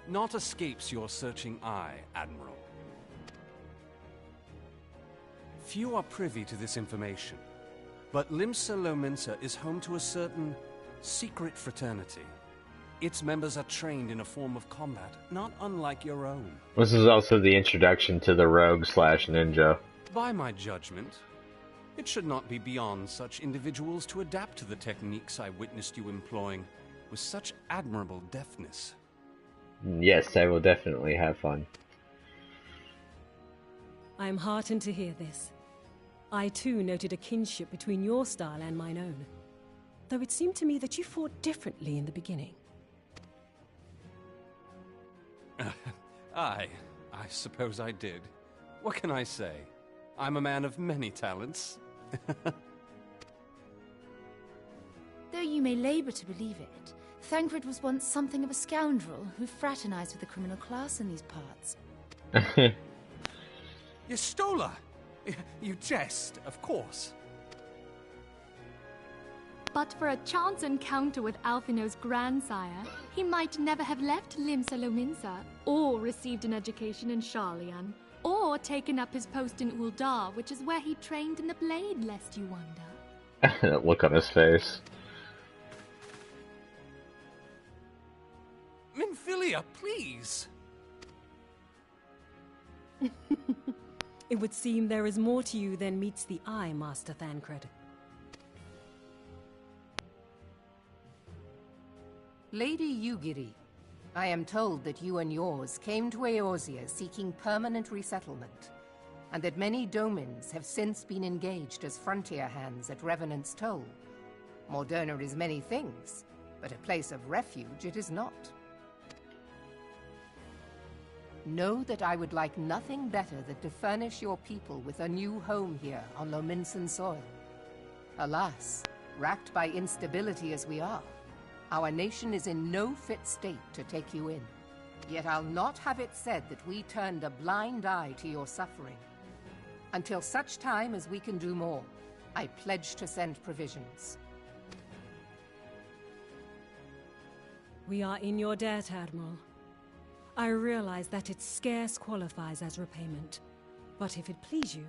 Naught escapes your searching eye, Admiral. Few are privy to this information, but Limsa Lominsa is home to a certain secret fraternity. Its members are trained in a form of combat, not unlike your own. This is also the introduction to the rogue/ninja. By my judgment, it should not be beyond such individuals to adapt to the techniques I witnessed you employing with such admirable deftness. Yes, I will definitely have fun. I am heartened to hear this. I too noted a kinship between your style and mine own, though it seemed to me that you fought differently in the beginning. I suppose I did. What can I say? I'm a man of many talents. Though you may labor to believe it, Thancred was once something of a scoundrel who fraternized with the criminal class in these parts. Yestola! You jest, of course. But for a chance encounter with Alphino's grandsire, he might never have left Limsa Lominsa, or received an education in Sharlayan, or taken up his post in Uldar, which is where he trained in the blade, lest you wonder. That look on his face. Minfilia, please! It would seem there is more to you than meets the eye, Master Thancred. Lady Yugiri, I am told that you and yours came to Eorzea seeking permanent resettlement, and that many domins have since been engaged as frontier hands at Revenant's Toll. Moderna is many things, but a place of refuge it is not. Know that I would like nothing better than to furnish your people with a new home here on Lominsan soil. Alas, racked by instability as we are, our nation is in no fit state to take you in. Yet I'll not have it said that we turned a blind eye to your suffering. Until such time as we can do more, I pledge to send provisions. We are in your debt, Admiral. I realize that it scarce qualifies as repayment, but if it please you,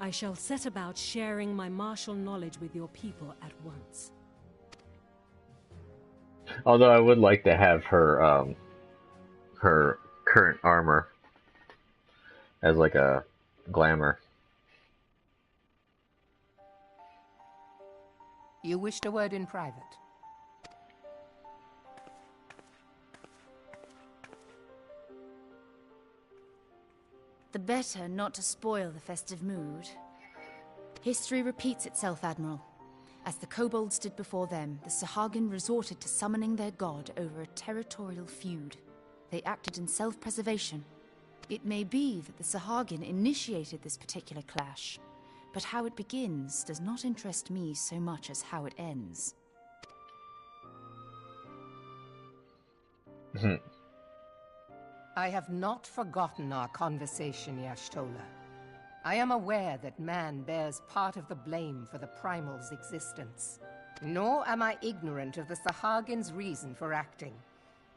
I shall set about sharing my martial knowledge with your people at once. Although I would like to have her, her current armor as like a glamour. You wished a word in private. The better not to spoil the festive mood. History repeats itself, Admiral. As the kobolds did before them, the Sahagin resorted to summoning their god over a territorial feud. They acted in self-preservation. It may be that the Sahagin initiated this particular clash, but how it begins does not interest me so much as how it ends. I have not forgotten our conversation, Y'shtola. I am aware that man bears part of the blame for the Primal's existence. Nor am I ignorant of the Sahagins' reason for acting.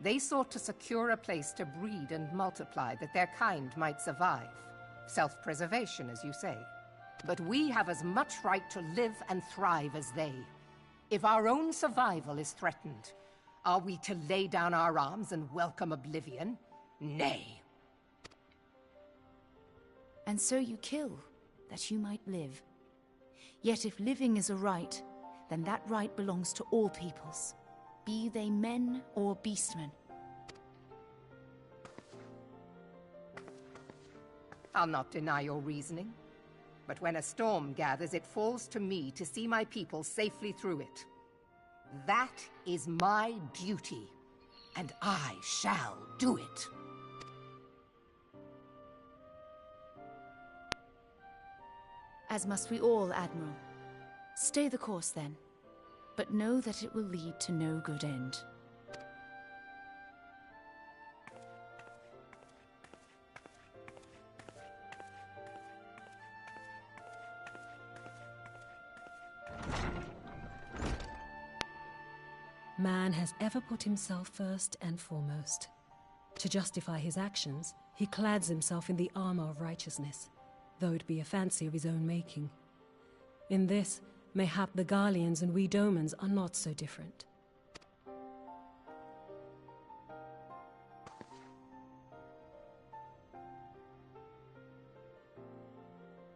They sought to secure a place to breed and multiply that their kind might survive. Self-preservation, as you say. But we have as much right to live and thrive as they. If our own survival is threatened, are we to lay down our arms and welcome oblivion? Nay. And so you kill, that you might live. Yet if living is a right, then that right belongs to all peoples, be they men or beastmen. I'll not deny your reasoning. But when a storm gathers, it falls to me to see my people safely through it. That is my duty, and I shall do it. As must we all, Admiral. Stay the course, then. But know that it will lead to no good end. Man has ever put himself first and foremost. To justify his actions, he clads himself in the armor of righteousness, though it be a fancy of his own making. In this, mayhap the Garleans and we Domans are not so different.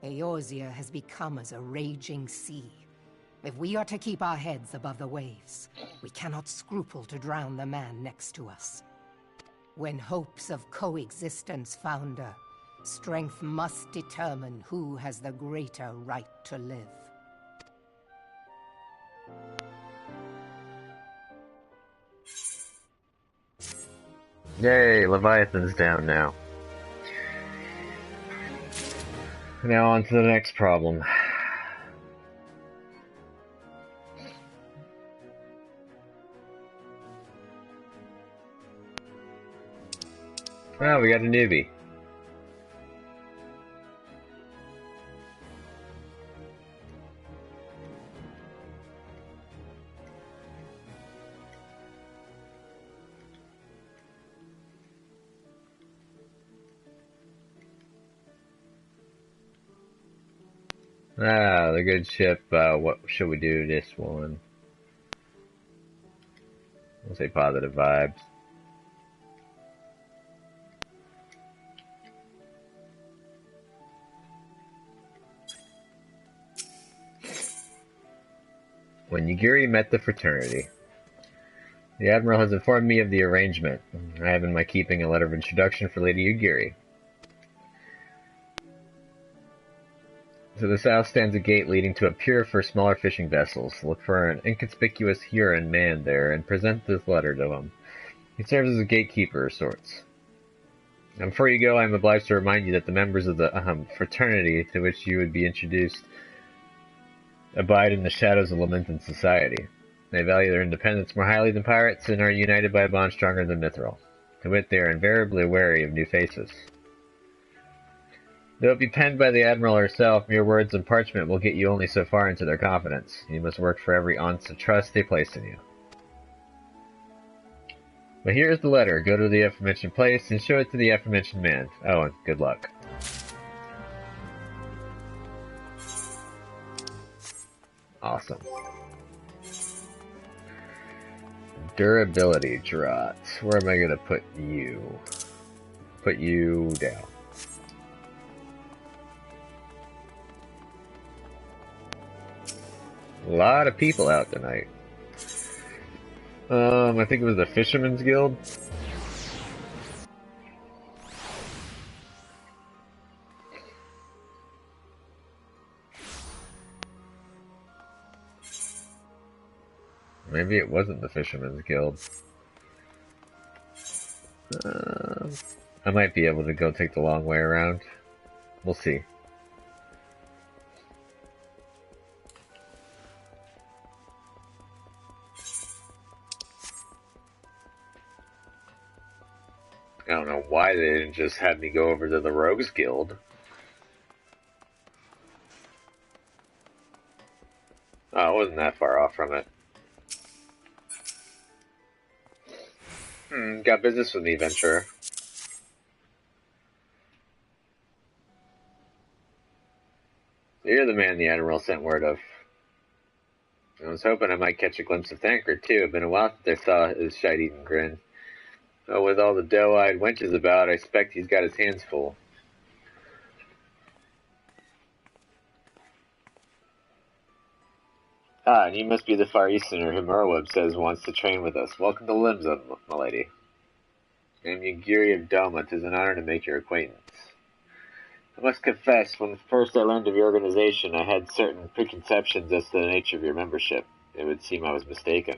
Eorzea has become as a raging sea. If we are to keep our heads above the waves, we cannot scruple to drown the man next to us. When hopes of coexistence founder, strength must determine who has the greater right to live. Yay, Leviathan's down now. Now on to the next problem. Oh, we got a newbie. Ah, the good ship. What should we do this one? We'll say positive vibes. When Yugiri met the fraternity. The Admiral has informed me of the arrangement. I have in my keeping a letter of introduction for Lady Yugiri. To the south stands a gate leading to a pier for smaller fishing vessels. Look for an inconspicuous Huron man there and present this letter to him. He serves as a gatekeeper of sorts. And before you go, I am obliged to remind you that the members of the fraternity to which you would be introduced abide in the shadows of lamented society. They value their independence more highly than pirates and are united by a bond stronger than mithril. To wit, they are invariably wary of new faces. Though it be penned by the Admiral herself, mere words and parchment will get you only so far into their confidence. You must work for every ounce of trust they place in you. But here is the letter. Go to the aforementioned place and show it to the aforementioned man. Oh, and good luck. Awesome. Durability draughts. Where am I going to put you? Put you down. A lot of people out tonight. I think it was the Fisherman's Guild. Maybe it wasn't the Fisherman's Guild. I might be able to go take the long way around. We'll see. I don't know why they didn't just have me go over to the Rogues Guild. Oh, I wasn't that far off from it. Got business with me, Venturer. You're the man the Admiral sent word of. I was hoping I might catch a glimpse of Thancred, too. It's been a while since I saw his shite-eating grin. But with all the doe-eyed wenches about, I expect he's got his hands full. Ah, and you must be the Far Easterner who Merweb says wants to train with us. Welcome to Limsa, my lady. I am Yagiri of Doma. 'Tis an honor to make your acquaintance. I must confess, when first I learned of your organization, I had certain preconceptions as to the nature of your membership. It would seem I was mistaken.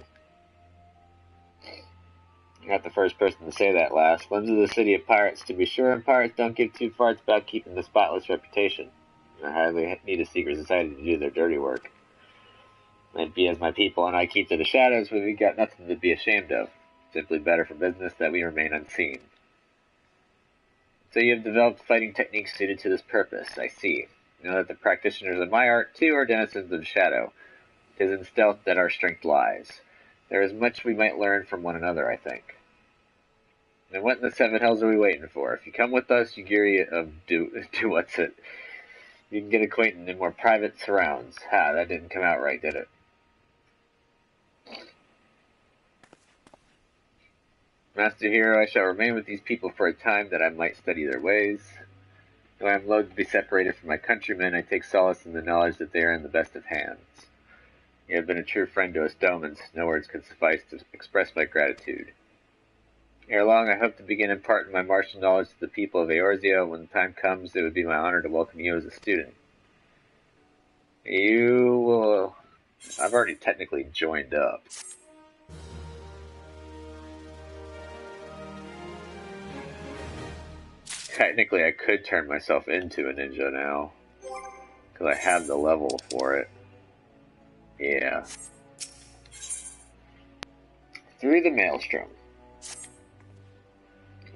You're not the first person to say that, lass. Limsa is the city of pirates, to be sure, and pirates don't give two farts about keeping the spotless reputation. I hardly need a secret society to do their dirty work. Might be as my people and I keep to the shadows, but we've got nothing to be ashamed of. Simply better for business that we remain unseen. So you have developed fighting techniques suited to this purpose, I see. You know that the practitioners of my art, too, are denizens of the shadow. 'Tis in stealth that our strength lies. There is much we might learn from one another, I think. And what in the seven hells are we waiting for? If you come with us, Yagiri of do what's it? You can get acquainted in more private surrounds. Ha, that didn't come out right, did it? Master Hero, I shall remain with these people for a time that I might study their ways. Though I am loath to be separated from my countrymen, I take solace in the knowledge that they are in the best of hands. You have been a true friend to us Domans. No words can suffice to express my gratitude. Ere long, I hope to begin imparting my martial knowledge to the people of Eorzea. When the time comes, it would be my honor to welcome you as a student. You will... I've already technically joined up. Technically, I could turn myself into a ninja now, because I have the level for it. Yeah. Through the Maelstrom.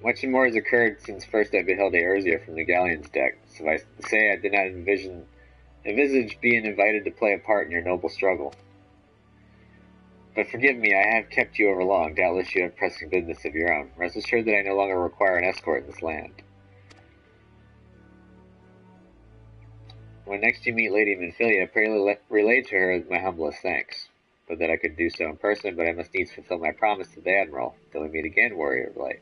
Much more has occurred since first I beheld Eorzea from the galleon's deck. Suffice to say, I did not envisage being invited to play a part in your noble struggle. But forgive me, I have kept you over long. Doubtless you have pressing business of your own. Rest assured that I no longer require an escort in this land. When next you meet Lady Minfilia, pray relay to her my humblest thanks. But that I could do so in person, but I must needs fulfill my promise to the Admiral. Till we meet again, Warrior of Light.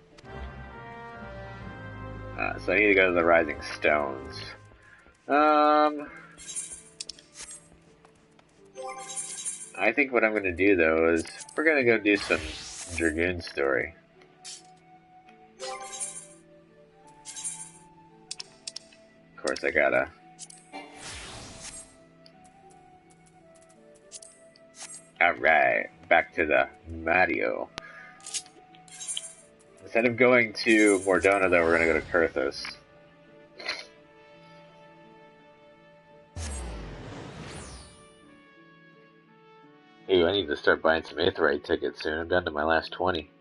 So I need to go to the Rising Stones. I think what I'm going to do, though, is we're going to go do some Dragoon story. Of course, I gotta... Alright, back to the Mario. Instead of going to Mordona, though, we're going to go to Kurthos. Ooh, I need to start buying some Aetheryte tickets soon. I'm down to my last 20.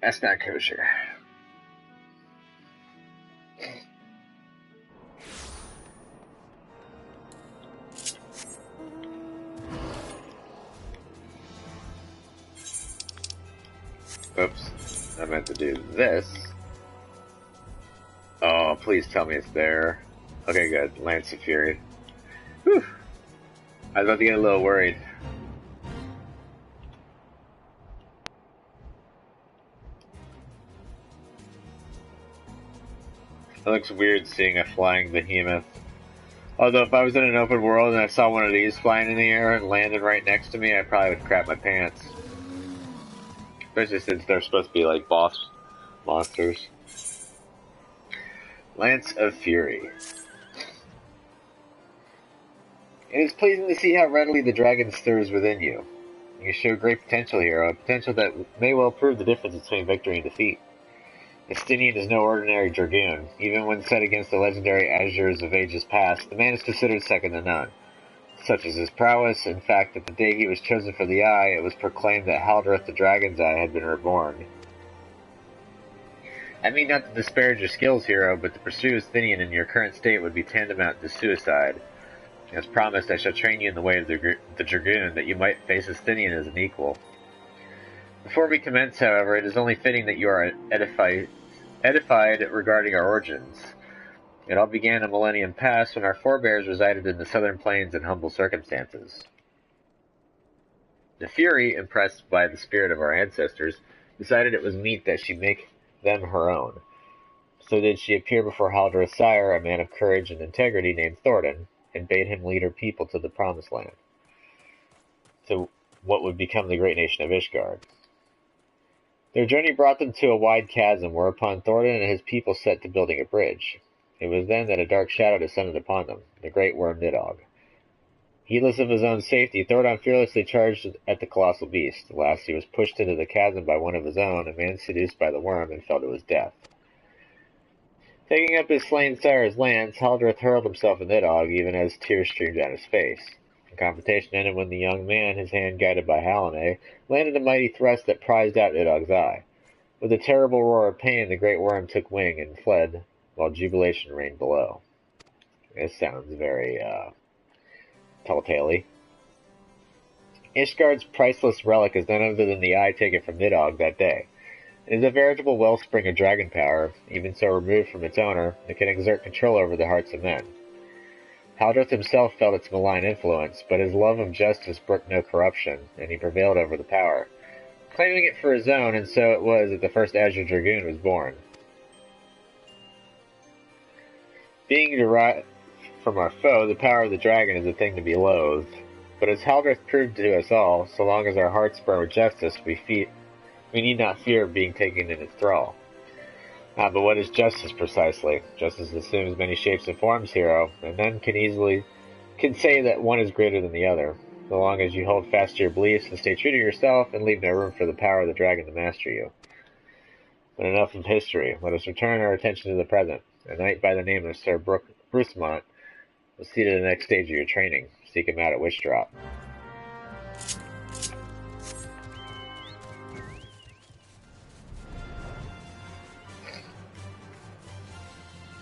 That's not kosher. Oops, I meant to do this. Oh, please tell me it's there. Okay, good. Lance of Fury. Whew. I was about to get a little worried. It looks weird seeing a flying behemoth. Although if I was in an open world and I saw one of these flying in the air and landed right next to me, I probably would crap my pants. Especially since they're supposed to be like boss monsters. Lance of Fury. It is pleasing to see how readily the dragon stirs within you. You show great potential here, a potential that may well prove the difference between victory and defeat. Estinian is no ordinary dragoon. Even when set against the legendary Azures of ages past, the man is considered second to none. Such is his prowess, in fact, that the day he was chosen for the Eye, it was proclaimed that Haldreth the Dragon's Eye had been reborn. I mean not to disparage your skills, hero, but to pursue Estinian in your current state would be tantamount to suicide. As promised, I shall train you in the way of the Dragoon, that you might face Estinian as an equal. Before we commence, however, it is only fitting that you are edified regarding our origins. It all began a millennium past when our forebears resided in the southern plains in humble circumstances. The Fury, impressed by the spirit of our ancestors, decided it was meet that she make them her own. So did she appear before Haldreth's sire, a man of courage and integrity named Thornton, and bade him lead her people to the Promised Land, to what would become the great nation of Ishgard. Their journey brought them to a wide chasm, whereupon Thornton and his people set to building a bridge. It was then that a dark shadow descended upon them, the great worm Nidhogg. Heedless of his own safety, Thornton fearlessly charged at the colossal beast. At last he was pushed into the chasm by one of his own, a man seduced by the worm, and fell to his death. Taking up his slain sire's lance, Haldreth hurled himself at Nidhogg, even as tears streamed down his face. The competition ended when the young man, his hand guided by Hallinay, landed a mighty thrust that prized out Nidhogg's eye. With a terrible roar of pain, the great worm took wing and fled, while jubilation reigned below. This sounds very, telltale-y. Ishgard's priceless relic is none other than the eye taken from Nidhogg that day. It is a veritable wellspring of dragon power. Even so removed from its owner, it can exert control over the hearts of men. Haldreth himself felt its malign influence, but his love of justice brooked no corruption, and he prevailed over the power, claiming it for his own, and so it was that the first Azure Dragoon was born. Being derived from our foe, the power of the dragon is a thing to be loathed. But as Haldreth proved to us all, so long as our hearts burn with justice, we need not fear of being taken in its thrall. But what is justice precisely? Justice assumes many shapes and forms, hero, and none can say that one is greater than the other, so long as you hold fast to your beliefs and stay true to yourself and leave no room for the power of the dragon to master you. But enough of history. Let us return our attention to the present. A knight by the name of Sir Brucemont will see to the next stage of your training. Seek him out at Witchdrop.